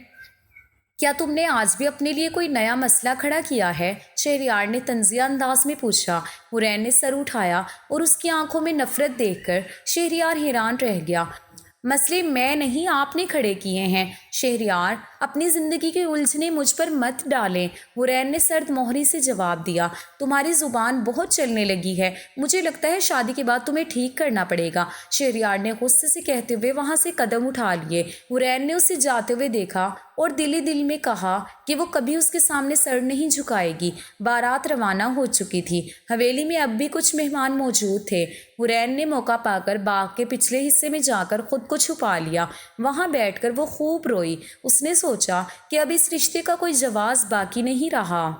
کیا تم نے آج بھی اپنے لیے کوئی نیا مسئلہ کھڑا کیا ہے؟ شہریار نے طنزیہ انداز میں پوچھا۔ حورین نے سر اٹھایا اور اس کی آنکھوں میں نفرت دیکھ کر شہریار حیران رہ گیا۔ مسئلے میں نہیں، آپ نے کھڑے کیے ہیں۔ شہریار، اپنی زندگی کے الجھنیں مجھ پر مت ڈالیں۔ حورین نے سرد مہری سے جواب دیا۔ تمہاری زبان بہت چلنے لگی ہے، مجھے لگتا ہے شادی کے بعد تمہیں ٹھیک کرنا پڑے گا۔ شہریار نے غصے سے کہتے ہوئے وہاں سے قدم اٹھا لیے۔ حورین نے اسے جاتے ہوئے دیکھا اور دل ہی دل میں کہا کہ وہ کبھی اس کے سامنے سر نہیں جھکائے گی۔ بارات روانہ ہو چکی تھی۔ حویلی میں اب بھی کچھ مہمان موجود تھے۔ حورین نے موقع پا کر باغ کے پچھلے حصے میں جا کر خود کو چھپا لیا۔ وہاں بیٹھ کر وہ خوب روئی۔ اس نے سوچا کہ اب اس رشتے کا کوئی جواز باقی نہیں رہا۔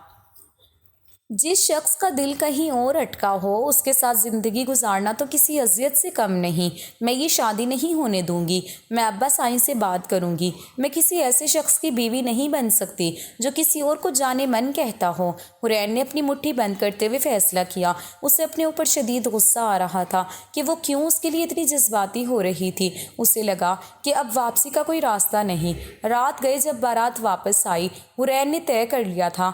جس شخص کا دل کہیں اور اٹکا ہو، اس کے ساتھ زندگی گزارنا تو کسی اذیت سے کم نہیں۔ میں یہ شادی نہیں ہونے دوں گی۔ میں ابا سائیں سے بات کروں گی۔ میں کسی ایسے شخص کی بیوی نہیں بن سکتی جو کسی اور کو جانے من کہتا ہو۔ حورین نے اپنی مٹھی بند کرتے ہوئے فیصلہ کیا۔ اسے اپنے اوپر شدید غصہ آ رہا تھا کہ وہ کیوں اس کے لیے اتنی جذباتی ہو رہی تھی۔ اسے لگا کہ اب واپسی کا کوئی راستہ نہیں۔ رات گئے جب بارات واپس آئی، حورین نے طے کر لیا تھا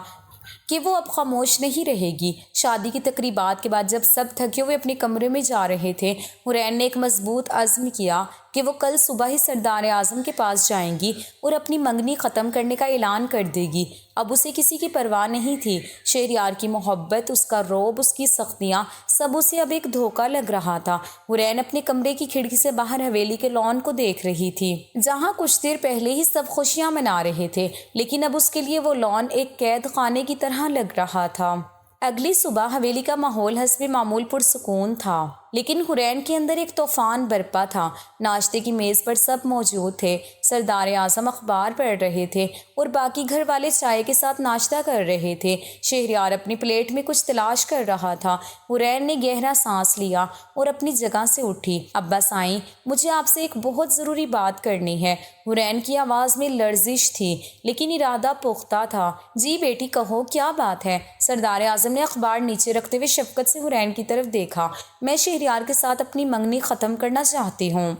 کہ وہ اب خاموش نہیں رہے گی۔ شادی کی تقریبات کے بعد جب سب تھکے ہوئے اپنے کمرے میں جا رہے تھے، حورین نے ایک مضبوط عزم کیا کہ وہ کل صبح ہی سردار اعظم کے پاس جائیں گی اور اپنی منگنی ختم کرنے کا اعلان کر دے گی۔ اب اسے کسی کی پرواہ نہیں تھی۔ شہریار کی محبت، اس کا رعب، اس کی سختیاں، سب اسے اب ایک دھوکہ لگ رہا تھا۔ حورین اپنے کمرے کی کھڑکی سے باہر حویلی کے لان کو دیکھ رہی تھی، جہاں کچھ دیر پہلے ہی سب خوشیاں منا رہے تھے، لیکن اب اس کے لیے وہ لان ایک قید خانے کی طرح لگ رہا تھا۔ اگلی صبح حویلی کا ماحول حسب معمول پرسکون تھا، لیکن حورین کے اندر ایک طوفان برپا تھا۔ ناشتے کی میز پر سب موجود تھے۔ سردار اعظم اخبار پڑھ رہے تھے اور باقی گھر والے چائے کے ساتھ ناشتہ کر رہے تھے۔ شہریار اپنی پلیٹ میں کچھ تلاش کر رہا تھا۔ حورین نے گہرا سانس لیا اور اپنی جگہ سے اٹھی۔ ابا سائیں، مجھے آپ سے ایک بہت ضروری بات کرنی ہے۔ حورین کی آواز میں لرزش تھی، لیکن ارادہ پختہ تھا۔ جی بیٹی، کہو، کیا بات ہے؟ سردار اعظم نے اخبار نیچے رکھتے ہوئے شفقت سے حورین کی طرف دیکھا۔ میں شہریار کے ساتھ اپنی منگنی ختم کرنا چاہتی ہوں۔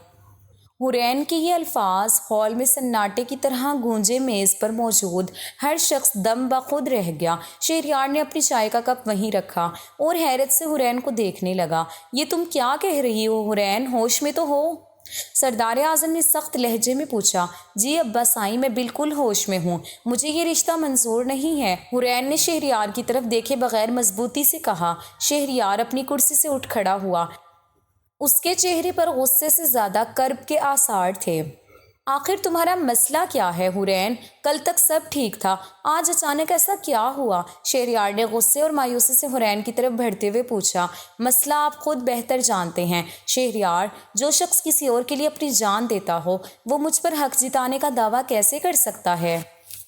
حورین کے یہ الفاظ ہال میں سناٹے کی طرح گونجے۔ میز پر موجود ہر شخص دم بخود رہ گیا۔ شہریار نے اپنی چائے کا کپ وہیں رکھا اور حیرت سے حورین کو دیکھنے لگا۔ یہ تم کیا کہہ رہی ہو حورین؟ ہوش میں تو ہو؟ سردار اعظم نے سخت لہجے میں پوچھا۔ جی ابا سائیں، میں بالکل ہوش میں ہوں۔ مجھے یہ رشتہ منظور نہیں ہے، حورین نے شہریار کی طرف دیکھے بغیر مضبوطی سے کہا۔ شہریار اپنی کرسی سے اٹھ کھڑا ہوا۔ اس کے چہرے پر غصے سے زیادہ کرب کے آثار تھے۔ آخر تمہارا مسئلہ کیا ہے حورین؟ کل تک سب ٹھیک تھا، آج اچانک ایسا کیا ہوا؟ شہریار نے غصے اور مایوسی سے حورین کی طرف بڑھتے ہوئے پوچھا۔ مسئلہ آپ خود بہتر جانتے ہیں شہریار۔ جو شخص کسی اور کے لیے اپنی جان دیتا ہو، وہ مجھ پر حق جتانے کا دعویٰ کیسے کر سکتا ہے؟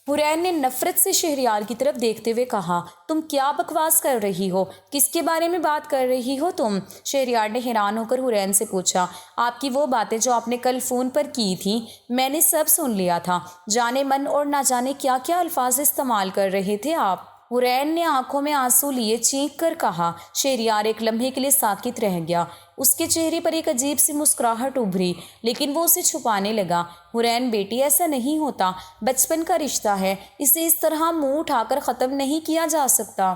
حورین نے نفرت سے شہریار کی طرف دیکھتے ہوئے کہا۔ تم کیا بکواس کر رہی ہو؟ کس کے بارے میں بات کر رہی ہو تم؟ شہریار نے حیران ہو کر حورین سے پوچھا۔ آپ کی وہ باتیں جو آپ نے کل فون پر کی تھیں، میں نے سب سن لیا تھا۔ جانے من اور نہ جانے کیا کیا الفاظ استعمال کر رہے تھے آپ۔ حورین نے آنکھوں میں آنسو لیے چینک کر کہا۔ شہریار ایک لمحے کے لیے ساکت رہ گیا۔ اس کے چہرے پر ایک عجیب سی مسکراہٹ ابھری، لیکن وہ اسے چھپانے لگا۔ حورین بیٹی، ایسا نہیں ہوتا، بچپن کا رشتہ ہے، اسے اس طرح منہ اٹھا کر ختم نہیں کیا جا سکتا۔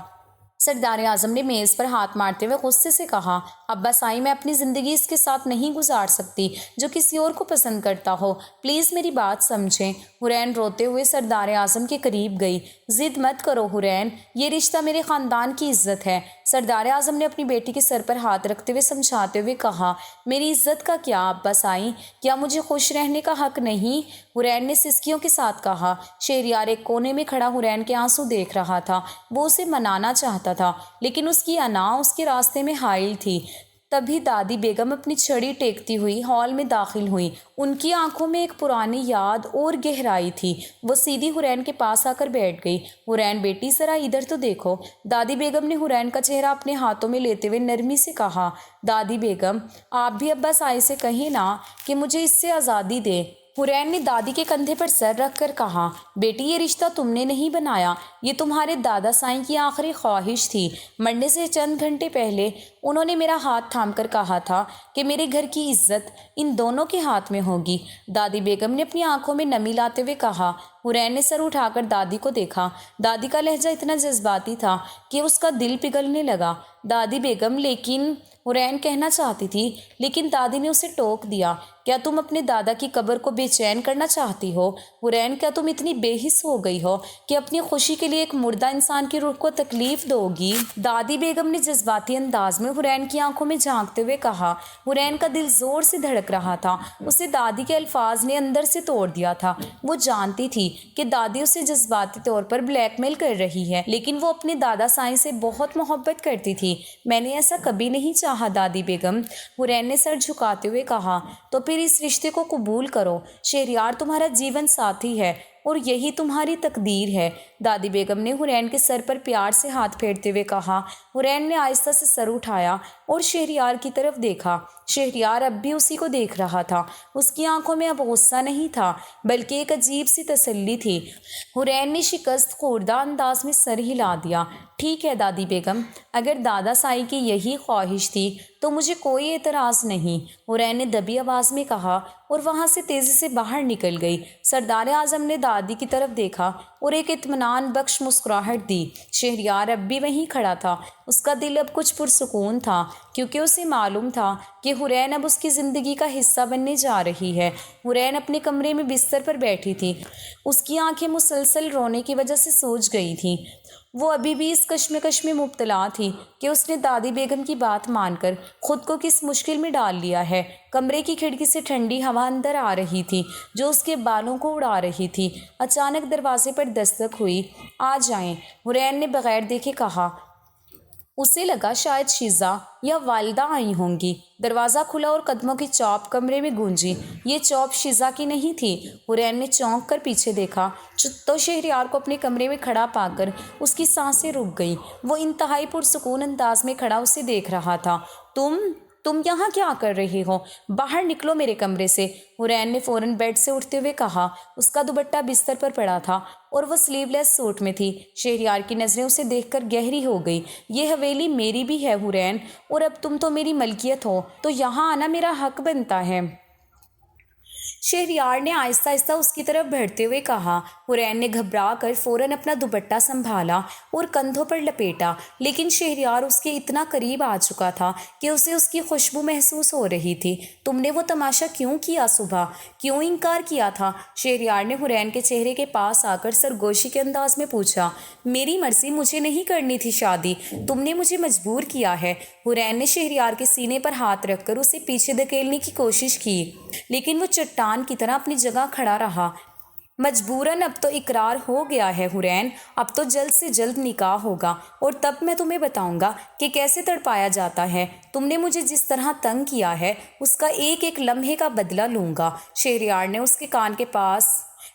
سردار اعظم نے میز پر ہاتھ مارتے ہوئے غصے سے کہا، ابا سائی، میں اپنی زندگی اس کے ساتھ نہیں گزار سکتی جو کسی اور کو پسند کرتا ہو، پلیز میری بات سمجھیں۔ حورین روتے ہوئے سردار اعظم کے قریب گئی۔ ضد مت کرو حورین، یہ رشتہ میرے خاندان کی عزت ہے۔ سردار اعظم نے اپنی بیٹی کے سر پر ہاتھ رکھتے ہوئے سمجھاتے ہوئے کہا، میری عزت کا کیا ابا سائی، کیا مجھے خوش رہنے کا حق نہیں؟ حورین نے سسکیوں کے ساتھ کہا۔ شہریار ایک کونے میں کھڑا حورین کے آنسو دیکھ رہا تھا۔ وہ اسے منانا چاہتا تھا لیکن اس کی انا اس کے راستے میں حائل تھی۔ تبھی دادی بیگم اپنی چھڑی ٹیکتی ہوئی ہال میں داخل ہوئی۔ ان کی آنکھوں میں ایک پرانی یاد اور گہرائی تھی۔ وہ سیدھی حورین کے پاس آ کر بیٹھ گئی۔ حورین بیٹی ذرا ادھر تو دیکھو۔ دادی بیگم نے حورین کا چہرہ اپنے ہاتھوں میں لیتے ہوئے نرمی سے کہا، دادی بیگم آپ بھی ابا سائی سے کہیں نا کہ مجھے اس سے آزادی دے۔ حورین نے دادی کے کندھے پر سر رکھ کر کہا، بیٹی یہ رشتہ تم نے نہیں بنایا، یہ تمہارے دادا سائیں کی آخری خواہش تھی۔ مرنے سے چند گھنٹے پہلے انہوں نے میرا ہاتھ تھام کر کہا تھا کہ میرے گھر کی عزت ان دونوں کے ہاتھ میں ہوگی۔ دادی بیگم نے اپنی آنکھوں میں نمی لاتے ہوئے کہا۔ حورین نے سر اٹھا کر دادی کو دیکھا۔ دادی کا لہجہ اتنا جذباتی تھا کہ اس کا دل پگھلنے لگا۔ دادی بیگم لیکن حورین کہنا چاہتی تھی لیکن دادی نے اسے ٹوک دیا۔ کیا تم اپنے دادا کی قبر کو بے چین کرنا چاہتی ہو؟ حورین کیا تم اتنی بے حس ہو گئی ہو کہ اپنی خوشی کے لیے ایک مردہ انسان کی روح کو تکلیف دو گی؟ دادی بیگم نے جذباتی انداز میں حورین کی آنکھوں میں جھانکتے ہوئے کہا۔ حورین کا دل زور سے دھڑک رہا تھا۔ اسے دادی کے الفاظ نے اندر سے توڑ دیا تھا۔ وہ جانتی تھی کہ دادی اسے جذباتی طور پر بلیک میل کر رہی ہے لیکن وہ اپنے دادا سائیں سے بہت محبت کرتی تھی۔ میں نے ایسا کبھی نہیں چاہا دادی بیگم، حورین نے سر جھکاتے ہوئے کہا۔ تو پھر اس رشتے کو قبول کرو۔ شہریار تمہارا جیون ساتھی ہے اور یہی تمہاری تقدیر ہے۔ دادی بیگم نے حورین کے سر پر پیار سے ہاتھ پھیرتے ہوئے کہا۔ حورین نے آہستہ سے سر اٹھایا اور شہریار کی طرف دیکھا۔ شہریار اب بھی اسی کو دیکھ رہا تھا۔ اس کی آنکھوں میں اب غصہ نہیں تھا بلکہ ایک عجیب سی تسلی تھی۔ حورین نے شکست خوردہ انداز میں سر ہلا دیا۔ ٹھیک ہے دادی بیگم، اگر دادا سائی کی یہی خواہش تھی تو مجھے کوئی اعتراض نہیں، حورین نے دبی آواز میں کہا اور وہاں سے تیزی سے باہر نکل گئی۔ سردار اعظم نے دادی کی طرف دیکھا اور ایک اطمینان بخش مسکراہٹ دی۔ شہریار اب بھی وہیں کھڑا تھا۔ اس کا دل اب کچھ پرسکون تھا کیونکہ اسے معلوم تھا کہ حورین اب اس کی زندگی کا حصہ بننے جا رہی ہے۔ حورین اپنے کمرے میں بستر پر بیٹھی تھی۔ اس کی آنکھیں مسلسل رونے کی وجہ سے سوج گئی تھیں۔ وہ ابھی بھی اس کشمکش میں مبتلا تھی کہ اس نے دادی بیگم کی بات مان کر خود کو کس مشکل میں ڈال لیا ہے۔ کمرے کی کھڑکی سے ٹھنڈی ہوا اندر آ رہی تھی جو اس کے بالوں کو اڑا رہی تھی۔ اچانک دروازے پر دستک ہوئی۔ آ جائیں، حورین نے بغیر دیکھے کہا۔ اسے لگا شاید شیزا یا والدہ آئی ہوں گی۔ دروازہ کھلا اور قدموں کی چاپ کمرے میں گونجی۔ یہ چاپ شیزا کی نہیں تھی۔ حورین نے چونک کر پیچھے دیکھا تو شہریار کو اپنے کمرے میں کھڑا پا کر اس کی سانسیں رک گئیں۔ وہ انتہائی پرسکون انداز میں کھڑا اسے دیکھ رہا تھا۔ تم یہاں کیا کر رہی ہو؟ باہر نکلو میرے کمرے سے، حورین نے فوراً بیڈ سے اٹھتے ہوئے کہا۔ اس کا دوپٹہ بستر پر پڑا تھا اور وہ سلیو لیس سوٹ میں تھی۔ شہریار کی نظریں اسے دیکھ کر گہری ہو گئی۔ یہ حویلی میری بھی ہے حورین، اور اب تم تو میری ملکیت ہو تو یہاں آنا میرا حق بنتا ہے۔ شہریار نے آہستہ آہستہ اس کی طرف بڑھتے ہوئے کہا۔ حورین نے گھبرا کر فوراً اپنا دوپٹہ سنبھالا اور کندھوں پر لپیٹا لیکن شہریار اس کے اتنا قریب آ چکا تھا کہ اسے اس کی خوشبو محسوس ہو رہی تھی۔ تم نے وہ تماشا کیوں کیا صبح؟ کیوں انکار کیا تھا؟ شہریار نے حورین کے چہرے کے پاس آ کر سرگوشی کے انداز میں پوچھا۔ میری مرضی، مجھے نہیں کرنی تھی شادی، تم نے مجھے مجبور کیا ہے۔ حورین نے شہریار کے سینے پر ہاتھ رکھ کر اسے پیچھے دھکیلنے کی کوشش کی لیکن وہ چٹان کی طرح اپنی جگہ کھڑا رہا۔ مجبوراً اب تو اقرار ہو گیا ہے حورین، اب تو جلد سے جلد نکاح ہوگا اور تب میں تمہیں بتاؤں گا کہ کیسے تڑپایا جاتا ہے۔ تم نے مجھے جس طرح تنگ کیا ہے اس کا ایک ایک لمحے کا بدلہ لوں گا، شہریار نے اس کے کان کے پاس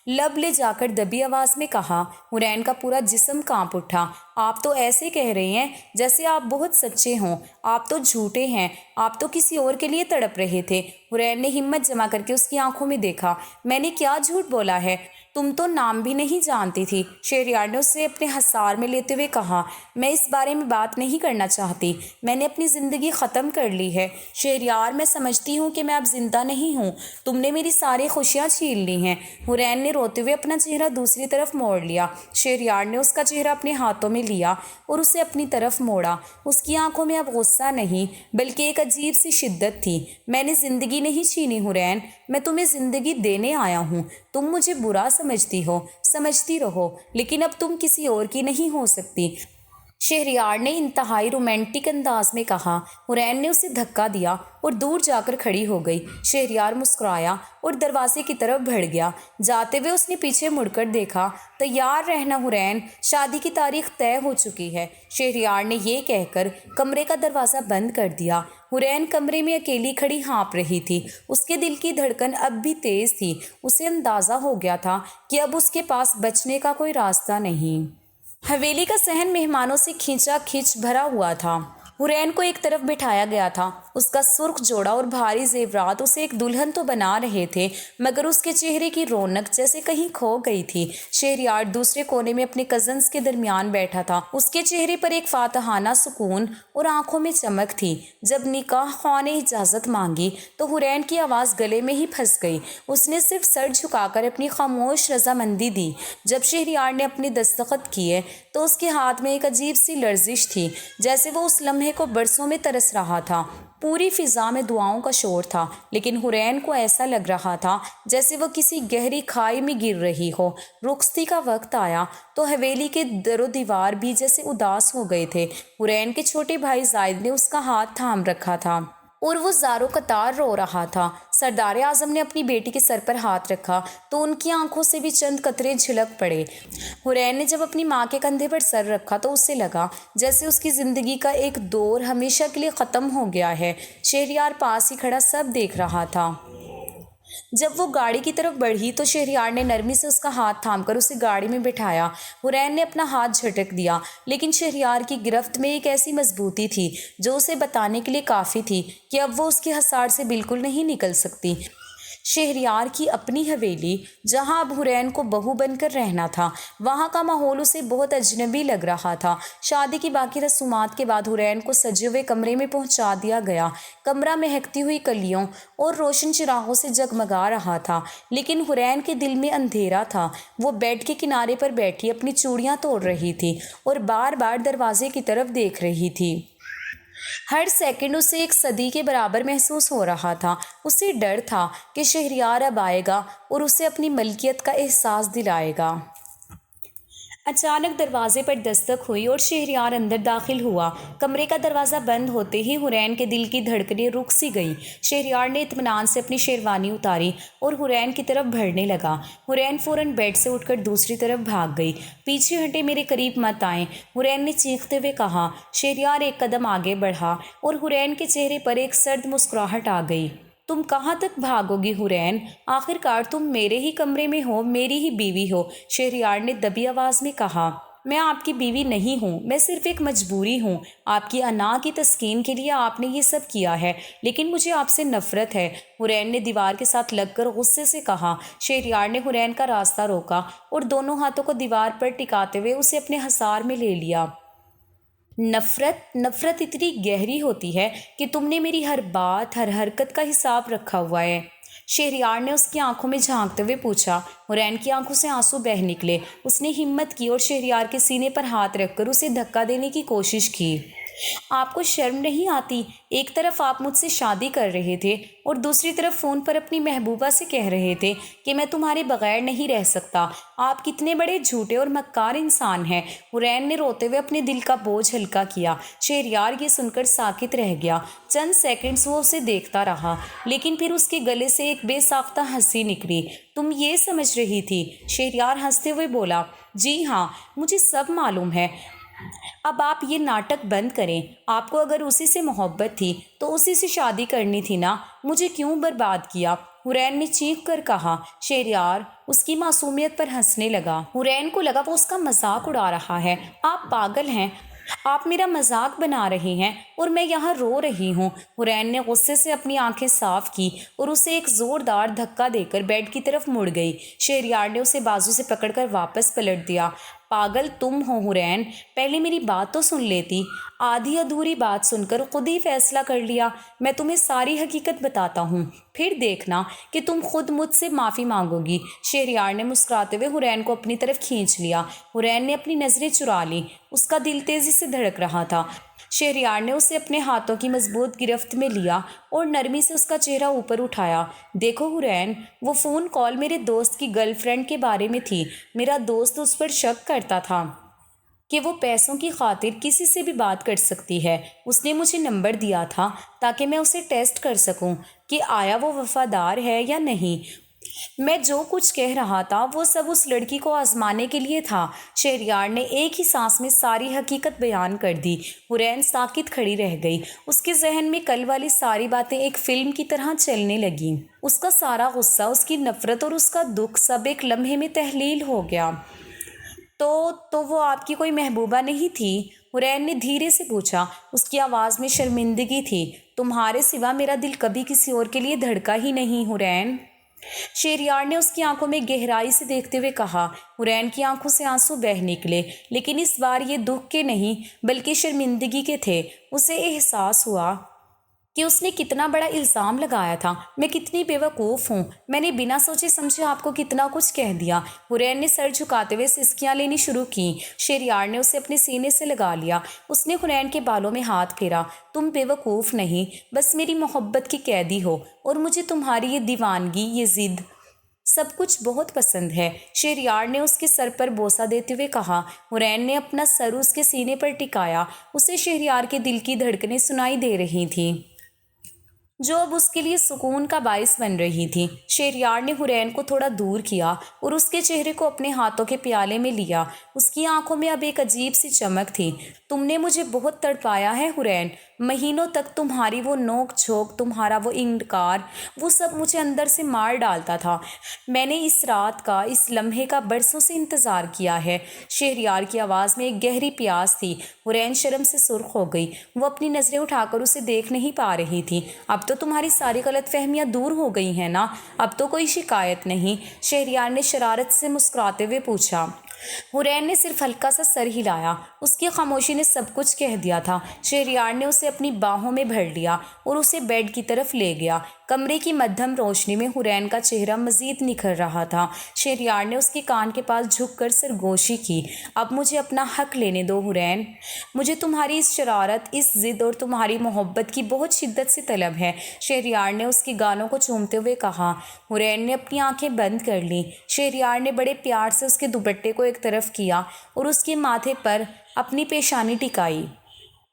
لب لے جا کر دبی آواز میں کہا۔ حورین کا پورا جسم کانپ اٹھا۔ آپ تو ایسے کہہ رہے ہیں جیسے آپ بہت سچے ہوں، آپ تو جھوٹے ہیں، آپ تو کسی اور کے لیے تڑپ رہے تھے۔ حورین نے ہمت جما کر کے اس کی آنکھوں میں دیکھا۔ میں نے کیا جھوٹ بولا ہے؟ تم تو نام بھی نہیں جانتی تھی۔ شہریار نے اسے اپنے حصار میں لیتے ہوئے کہا، میں اس بارے میں بات نہیں کرنا چاہتی، میں نے اپنی زندگی ختم کر لی ہے۔ شہریار، میں سمجھتی ہوں کہ میں اب زندہ نہیں ہوں، تم نے میری ساری خوشیاں چھین لی ہیں۔ حورین نے روتے ہوئے اپنا چہرہ دوسری طرف موڑ لیا۔ شہریار نے اس کا چہرہ اپنے ہاتھوں میں لیا اور اسے اپنی طرف موڑا۔ اس کی آنکھوں میں اب غصہ نہیں بلکہ ایک عجیب سی شدت تھی۔ میں نے زندگی نہیں چھینی حورین، میں تمہیں زندگی دینے آیا ہوں۔ تم مجھے برا سمجھتی ہو، سمجھتی رہو، لیکن اب تم کسی اور کی نہیں ہو سکتی، شہریار نے انتہائی رومانٹک انداز میں کہا۔ حورین نے اسے دھکا دیا اور دور جا کر کھڑی ہو گئی۔ شہریار مسکرایا اور دروازے کی طرف بڑھ گیا۔ جاتے ہوئے اس نے پیچھے مڑ کر دیکھا۔ تیار رہنا حورین، شادی کی تاریخ طے ہو چکی ہے۔ شہریار نے یہ کہہ کر کمرے کا دروازہ بند کر دیا۔ حورین کمرے میں اکیلی کھڑی ہانپ رہی تھی۔ اس کے دل کی دھڑکن اب بھی تیز تھی۔ اسے اندازہ ہو گیا تھا کہ اب اس کے پاس بچنے کا کوئی راستہ نہیں۔ حویلی کا صحن مہمانوں سے کھینچا کھینچ بھرا ہوا تھا۔ حورین کو ایک طرف بٹھایا گیا تھا۔ اس کا سرخ جوڑا اور بھاری زیورات اسے ایک دلہن تو بنا رہے تھے، مگر اس کے چہرے کی رونق جیسے کہیں کھو گئی تھی۔ شہریار دوسرے کونے میں اپنے کزنز کے درمیان بیٹھا تھا۔ اس کے چہرے پر ایک فاتحانہ سکون اور آنکھوں میں چمک تھی۔ جب نکاح خواہ نے اجازت مانگی تو حورین کی آواز گلے میں ہی پھنس گئی۔ اس نے صرف سر جھکا کر اپنی خاموش رضامندی دی۔ جب شہریار نے اپنے دستخط کیے تو اس کے ہاتھ میں ایک عجیب سی لرزش تھی، جیسے وہ اس لمحے کو برسوں میں ترس رہا تھا۔ پوری فضا میں دعاؤں کا شور تھا، لیکن حورین کو ایسا لگ رہا تھا جیسے وہ کسی گہری کھائی میں گر رہی ہو۔ رخصتی کا وقت آیا تو حویلی کے در و دیوار بھی جیسے اداس ہو گئے تھے۔ حورین کے چھوٹے بھائی زائد نے اس کا ہاتھ تھام رکھا تھا اور وہ زاروں قطار رو رہا تھا۔ سردار اعظم نے اپنی بیٹی کے سر پر ہاتھ رکھا تو ان کی آنکھوں سے بھی چند قطرے جھلک پڑے۔ حورین نے جب اپنی ماں کے کندھے پر سر رکھا تو اسے لگا جیسے اس کی زندگی کا ایک دور ہمیشہ کے لیے ختم ہو گیا ہے۔ شہریار پاس ہی کھڑا سب دیکھ رہا تھا۔ جب وہ گاڑی کی طرف بڑھی تو شہریار نے نرمی سے اس کا ہاتھ تھام کر اسے گاڑی میں بٹھایا۔ حورین نے اپنا ہاتھ جھٹک دیا، لیکن شہریار کی گرفت میں ایک ایسی مضبوطی تھی جو اسے بتانے کے لیے کافی تھی کہ اب وہ اس کے حصار سے بالکل نہیں نکل سکتی۔ شہریار کی اپنی حویلی، جہاں اب حورین کو بہو بن کر رہنا تھا، وہاں کا ماحول اسے بہت اجنبی لگ رہا تھا۔ شادی کی باقی رسومات کے بعد حورین کو سجے ہوئے کمرے میں پہنچا دیا گیا۔ کمرہ مہکتی ہوئی کلیوں اور روشن چراغوں سے جگمگا رہا تھا، لیکن حورین کے دل میں اندھیرا تھا۔ وہ بیڈ کے کنارے پر بیٹھی اپنی چوڑیاں توڑ رہی تھی اور بار بار دروازے کی طرف دیکھ رہی تھی۔ ہر سیکنڈ اسے ایک صدی کے برابر محسوس ہو رہا تھا۔ اسے ڈر تھا کہ شہریار اب آئے گا اور اسے اپنی ملکیت کا احساس دلائے گا۔ اچانک دروازے پر دستک ہوئی اور شہریار اندر داخل ہوا۔ کمرے کا دروازہ بند ہوتے ہی حورین کے دل کی دھڑکنیں رک سی گئیں۔ شہریار نے اطمینان سے اپنی شیروانی اتاری اور حورین کی طرف بڑھنے لگا۔ حورین فوراً بیڈ سے اٹھ کر دوسری طرف بھاگ گئی۔ پیچھے ہٹے، میرے قریب مت آئیں، حورین نے چیختے ہوئے کہا۔ شہریار ایک قدم آگے بڑھا اور حورین کے چہرے پر ایک سرد مسکراہٹ آ گئی۔ تم کہاں تک بھاگو گی حورین؟ آخر کار تم میرے ہی کمرے میں ہو، میری ہی بیوی ہو، شہریار نے دبی آواز میں کہا۔ میں آپ کی بیوی نہیں ہوں، میں صرف ایک مجبوری ہوں۔ آپ کی انا کی تسکین کے لیے آپ نے یہ سب کیا ہے، لیکن مجھے آپ سے نفرت ہے، حورین نے دیوار کے ساتھ لگ کر غصے سے کہا۔ شہریار نے حورین کا راستہ روکا اور دونوں ہاتھوں کو دیوار پر ٹکاتے ہوئے اسے اپنے حصار میں لے لیا۔ نفرت اتنی گہری ہوتی ہے کہ تم نے میری ہر بات، ہر حرکت کا حساب رکھا ہوا ہے، شہریار نے اس کی آنکھوں میں جھانکتے ہوئے پوچھا۔ حورین کی آنکھوں سے آنسو بہہ نکلے۔ اس نے ہمت کی اور شہریار کے سینے پر ہاتھ رکھ کر اسے دھکا دینے کی کوشش کی۔ آپ کو شرم نہیں آتی؟ ایک طرف آپ مجھ سے شادی کر رہے تھے اور دوسری طرف فون پر اپنی محبوبہ سے کہہ رہے تھے کہ میں تمہارے بغیر نہیں رہ سکتا۔ آپ کتنے بڑے جھوٹے اور مکار انسان ہیں۔ حورین نے روتے ہوئے اپنے دل کا بوجھ ہلکا کیا۔ شہریار یہ سن کر ساکت رہ گیا۔ چند سیکنڈز وہ اسے دیکھتا رہا، لیکن پھر اس کے گلے سے ایک بے ساختہ ہنسی نکلی۔ تم یہ سمجھ رہی تھی؟ شہریار ہنستے ہوئے بولا۔ جی ہاں، مجھے سب معلوم ہے۔ اب آپ یہ ناٹک بند کریں۔ آپ کو اگر اسی سے محبت تھی تو اسی سے شادی کرنی تھی نا، مجھے کیوں برباد کیا؟ حورین نے چیخ کر کہا۔ شہریار اس کی معصومیت پر ہنسنے لگا۔ حورین کو لگا وہ اس کا مذاق اڑا رہا ہے۔ آپ پاگل ہیں، آپ میرا مذاق بنا رہے ہیں اور میں یہاں رو رہی ہوں۔ حورین نے غصے سے اپنی آنکھیں صاف کی اور اسے ایک زوردار دھکا دے کر بیڈ کی طرف مڑ گئی۔ شہریار نے اسے بازو سے پکڑ کر واپس پلٹ دیا۔ پاگل تم ہو حورین، پہلے میری بات تو سن لیتی۔ آدھی ادھوری بات سن کر خود ہی فیصلہ کر لیا۔ میں تمہیں ساری حقیقت بتاتا ہوں، پھر دیکھنا کہ تم خود مجھ سے معافی مانگو گی۔ شہریار نے مسکراتے ہوئے حورین کو اپنی طرف کھینچ لیا۔ حورین نے اپنی نظریں چرا لیں، اس کا دل تیزی سے دھڑک رہا تھا۔ شہریار نے اسے اپنے ہاتھوں کی مضبوط گرفت میں لیا اور نرمی سے اس کا چہرہ اوپر اٹھایا۔ دیکھو حورین، وہ فون کال میرے دوست کی گرل فرینڈ کے بارے میں تھی۔ میرا دوست اس پر شک کرتا تھا کہ وہ پیسوں کی خاطر کسی سے بھی بات کر سکتی ہے۔ اس نے مجھے نمبر دیا تھا تاکہ میں اسے ٹیسٹ کر سکوں کہ آیا وہ وفادار ہے یا نہیں۔ میں جو کچھ کہہ رہا تھا وہ سب اس لڑکی کو آزمانے کے لیے تھا۔ شہریار نے ایک ہی سانس میں ساری حقیقت بیان کر دی۔ حورین ساکت کھڑی رہ گئی۔ اس کے ذہن میں کل والی ساری باتیں ایک فلم کی طرح چلنے لگیں۔ اس کا سارا غصہ، اس کی نفرت اور اس کا دکھ سب ایک لمحے میں تحلیل ہو گیا۔ تو وہ آپ کی کوئی محبوبہ نہیں تھی؟ حورین نے دھیرے سے پوچھا۔ اس کی آواز میں شرمندگی تھی۔ تمہارے سوا میرا دل کبھی کسی اور کے لیے دھڑکا ہی نہیں حورین۔ شہریار نے اس کی آنکھوں میں گہرائی سے دیکھتے ہوئے کہا۔ حورین کی آنکھوں سے آنسو بہہ نکلے، لیکن اس بار یہ دکھ کے نہیں بلکہ شرمندگی کے تھے۔ اسے احساس ہوا کہ اس نے کتنا بڑا الزام لگایا تھا۔ میں کتنی بے وقوف ہوں، میں نے بنا سوچے سمجھے آپ کو کتنا کچھ کہہ دیا۔ حورین نے سر جھکاتے ہوئے سسکیاں لینی شروع کیں۔ شہریار نے اسے اپنے سینے سے لگا لیا۔ اس نے حورین کے بالوں میں ہاتھ پھیرا۔ تم بے وقوف نہیں، بس میری محبت کی قیدی ہو، اور مجھے تمہاری یہ دیوانگی، یہ ضد، سب کچھ بہت پسند ہے۔ شہریار نے اس کے سر پر بوسہ دیتے ہوئے کہا۔ حورین نے اپنا سر اس کے سینے پر ٹکایا۔ اسے شہریار کے دل کی دھڑکنیں سنائی دے رہی تھیں جو اب اس کے لیے سکون کا باعث بن رہی تھی۔ شہریار نے حورین کو تھوڑا دور کیا اور اس کے چہرے کو اپنے ہاتھوں کے پیالے میں لیا۔ اس کی آنکھوں میں اب ایک عجیب سی چمک تھی۔ تم نے مجھے بہت تڑپایا ہے حورین، مہینوں تک تمہاری وہ نوک جھونک، تمہارا وہ انکار، وہ سب مجھے اندر سے مار ڈالتا تھا۔ میں نے اس رات کا، اس لمحے کا برسوں سے انتظار کیا ہے۔ شہریار کی آواز میں ایک گہری پیاس تھی۔ حورین شرم سے سرخ ہو گئی۔ وہ اپنی نظریں اٹھا کر اسے دیکھ نہیں پا رہی تھی۔ اب تو تمہاری ساری غلط فہمیاں دور ہو گئی ہیں نا؟ اب تو کوئی شکایت نہیں؟ شہریار نے شرارت سے مسکراتے ہوئے پوچھا۔ حورین نے صرف ہلکا سا سر ہلایا۔ اس کی خاموشی نے سب کچھ کہہ دیا تھا۔ شہریار نے اسے اپنی باہوں میں بھر لیا اور اسے بیڈ کی طرف لے گیا۔ کمرے کی مدھم روشنی میں حورین کا چہرہ مزید نکھر رہا تھا۔ شہریار نے اس کے کان کے پاس جھک کر سرگوشی کی۔ اب مجھے اپنا حق لینے دو حورین، مجھے تمہاری اس شرارت، اس ضد اور تمہاری محبت کی بہت شدت سے طلب ہے۔ شہریار نے اس کی گالوں کو چومتے ہوئے کہا۔ حورین نے اپنی آنکھیں بند کر لیں۔ شہریار نے بڑے پیار سے اس کے دوپٹے کو ایک طرف کیا اور اس کے ماتھے پر اپنی پیشانی ٹکائی۔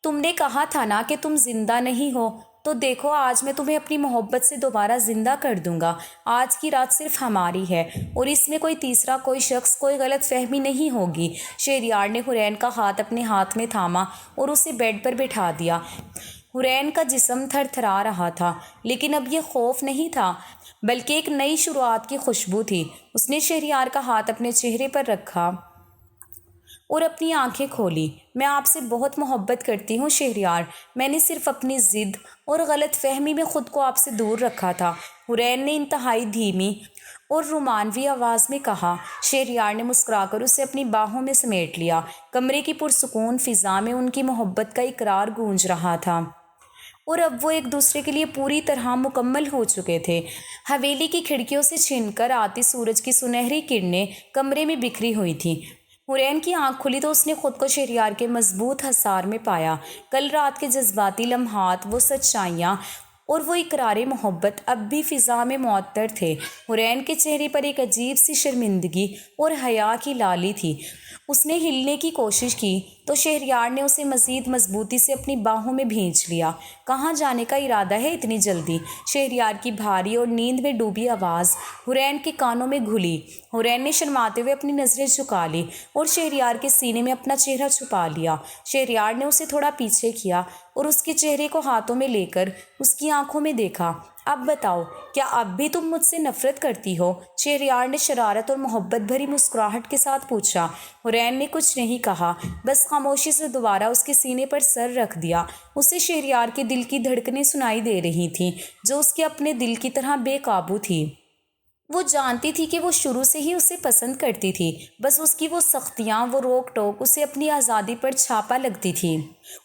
تم نے کہا تھا نا کہ تم زندہ نہیں ہو، تو دیکھو آج میں تمہیں اپنی محبت سے دوبارہ زندہ کر دوں گا۔ آج کی رات صرف ہماری ہے اور اس میں کوئی تیسرا، کوئی شخص، کوئی غلط فہمی نہیں ہوگی۔ شہریار نے حورین کا ہاتھ اپنے ہاتھ میں تھاما اور اسے بیڈ پر بٹھا دیا۔ حورین کا جسم تھر تھرا رہا تھا، لیکن اب یہ خوف نہیں تھا بلکہ ایک نئی شروعات کی خوشبو تھی۔ اس نے شہریار کا ہاتھ اپنے چہرے پر رکھا اور اپنی آنکھیں کھولی۔ میں آپ سے بہت محبت کرتی ہوں شہریار، میں نے صرف اپنی ضد اور غلط فہمی میں خود کو آپ سے دور رکھا تھا۔ حورین نے انتہائی دھیمی اور رومانوی آواز میں کہا۔ شہریار نے مسکرا کر اسے اپنی باہوں میں سمیٹ لیا۔ کمرے کی پرسکون فضا میں ان کی محبت کا اقرار گونج رہا تھا اور اب وہ ایک دوسرے کے لیے پوری طرح مکمل ہو چکے تھے۔ حویلی کی کھڑکیوں سے چھن کر آتی سورج کی سنہری کرنیں کمرے میں بکھری ہوئی تھیں۔ حورین کی آنکھ کھلی تو اس نے خود کو شہریار کے مضبوط حصار میں پایا۔ کل رات کے جذباتی لمحات، وہ سچائیاں اور وہ اقرار محبت اب بھی فضا میں معطر تھے۔ حورین کے چہرے پر ایک عجیب سی شرمندگی اور حیا کی لالی تھی۔ اس نے ہلنے کی کوشش کی تو شہریار نے اسے مزید مضبوطی سے اپنی باہوں میں بھینچ لیا۔ کہاں جانے کا ارادہ ہے اتنی جلدی؟ شہریار کی بھاری اور نیند میں ڈوبی آواز حورین کے کانوں میں گھلی۔ حورین نے شرماتے ہوئے اپنی نظریں جھکا لی اور شہریار کے سینے میں اپنا چہرہ چھپا لیا۔ شہریار نے اسے تھوڑا پیچھے کیا اور اس کے چہرے کو ہاتھوں میں لے کر اس کی آنکھوں میں دیکھا۔ اب بتاؤ، کیا اب بھی تم مجھ سے نفرت کرتی ہو؟ شہریار نے شرارت اور محبت بھری مسکراہٹ کے ساتھ پوچھا۔ حورین نے کچھ نہیں کہا، بس خاموشی سے دوبارہ اس کے سینے پر سر رکھ دیا۔ اسے شہریار کے دل کی دھڑکنیں سنائی دے رہی تھیں، جو اس کے اپنے دل کی طرح بے قابو تھی۔ وہ جانتی تھی کہ وہ شروع سے ہی اسے پسند کرتی تھی، بس اس کی وہ سختیاں، وہ روک ٹوک اسے اپنی آزادی پر چھاپا لگتی تھی۔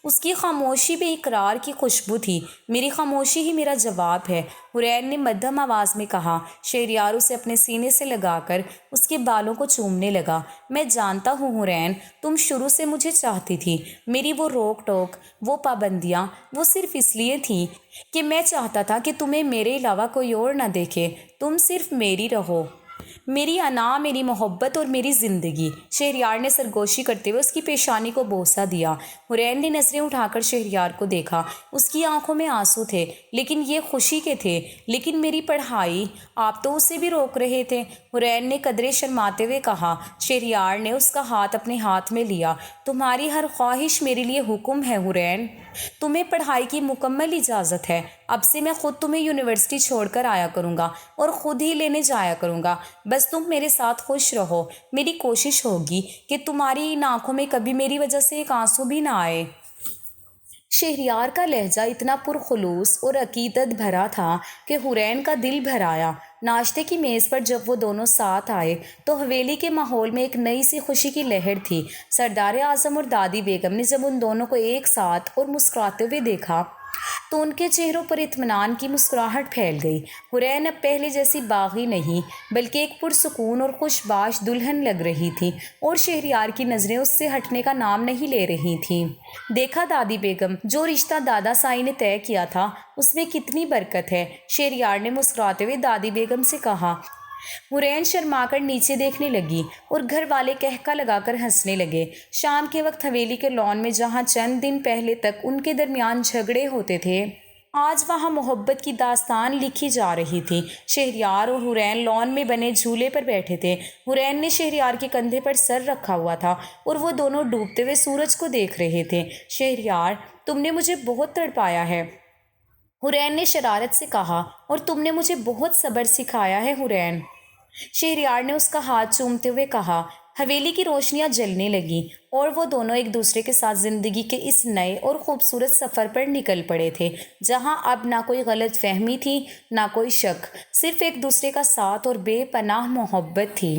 اس کی خاموشی بے اقرار کی خوشبو تھی۔ میری خاموشی ہی میرا جواب ہے، حورین نے مدھم آواز میں کہا۔ شہریار اسے اپنے سینے سے لگا کر اس کے بالوں کو چومنے لگا۔ میں جانتا ہوں حورین، تم شروع سے مجھے چاہتی تھی۔ میری وہ روک ٹوک، وہ پابندیاں، وہ صرف اس لیے تھیں کہ میں چاہتا تھا کہ تمہیں میرے علاوہ کوئی اور نہ دیکھے، تم صرف میری رہو، میری انا، میری محبت اور میری زندگی۔ شہریار نے سرگوشی کرتے ہوئے اس کی پیشانی کو بوسہ دیا۔ حورین نے نظریں اٹھا کر شہریار کو دیکھا۔ اس کی آنکھوں میں آنسو تھے، لیکن یہ خوشی کے تھے۔ لیکن میری پڑھائی، آپ تو اسے بھی روک رہے تھے، حورین نے قدرے شرماتے ہوئے کہا۔ شہریار نے اس کا ہاتھ اپنے ہاتھ میں لیا۔ تمہاری ہر خواہش میرے لیے حکم ہے حورین، تمہیں پڑھائی کی مکمل اجازت ہے۔ اب سے میں خود تمہیں یونیورسٹی چھوڑ کر آیا کروں گا اور خود ہی لینے جایا کروں گا، بس تم میرے ساتھ خوش رہو۔ میری کوشش ہوگی کہ تمہاری ان آنکھوں میں کبھی میری وجہ سے ایک آنسو بھی نہ آئے۔ شہریار کا لہجہ اتنا پرخلوص اور عقیدت بھرا تھا کہ حورین کا دل بھر آیا۔ ناشتے کی میز پر جب وہ دونوں ساتھ آئے تو حویلی کے ماحول میں ایک نئی سی خوشی کی لہر تھی۔ سردار اعظم اور دادی بیگم نے جب ان دونوں کو ایک ساتھ اور مسکراتے ہوئے دیکھا تو ان کے چہروں پر اطمینان کی مسکراہٹ پھیل گئی۔ حورین اب پہلے جیسی باغی نہیں، بلکہ ایک پرسکون اور خوش باش دلہن لگ رہی تھی، اور شہریار کی نظریں اس سے ہٹنے کا نام نہیں لے رہی تھیں۔ دیکھا دادی بیگم، جو رشتہ دادا سائی نے طے کیا تھا اس میں کتنی برکت ہے، شہریار نے مسکراتے ہوئے دادی بیگم سے کہا۔ حورین شرما کر نیچے دیکھنے لگی اور گھر والے کہکا لگا کر ہنسنے لگے۔ شام کے وقت حویلی کے لان میں جہاں چند دن پہلے تک ان کے درمیان جھگڑے ہوتے تھے، آج وہاں محبت کی داستان لکھی جا رہی تھی۔ شہریار اور حورین لان میں بنے جھولے پر بیٹھے تھے۔ حورین نے شہریار کے کندھے پر سر رکھا ہوا تھا اور وہ دونوں ڈوبتے ہوئے سورج کو دیکھ رہے تھے۔ شہریار، تم نے مجھے بہت تڑپایا ہے، حورین نے شرارت سے کہا، اور تم نے مجھے بہت صبر سکھایا ہے حورین، شہریار نے اس کا ہاتھ چومتے ہوئے کہا۔ حویلی کی روشنیاں جلنے لگیں اور وہ دونوں ایک دوسرے کے ساتھ زندگی کے اس نئے اور خوبصورت سفر پر نکل پڑے تھے، جہاں اب نہ کوئی غلط فہمی تھی، نہ کوئی شک، صرف ایک دوسرے کا ساتھ اور بے پناہ محبت تھی۔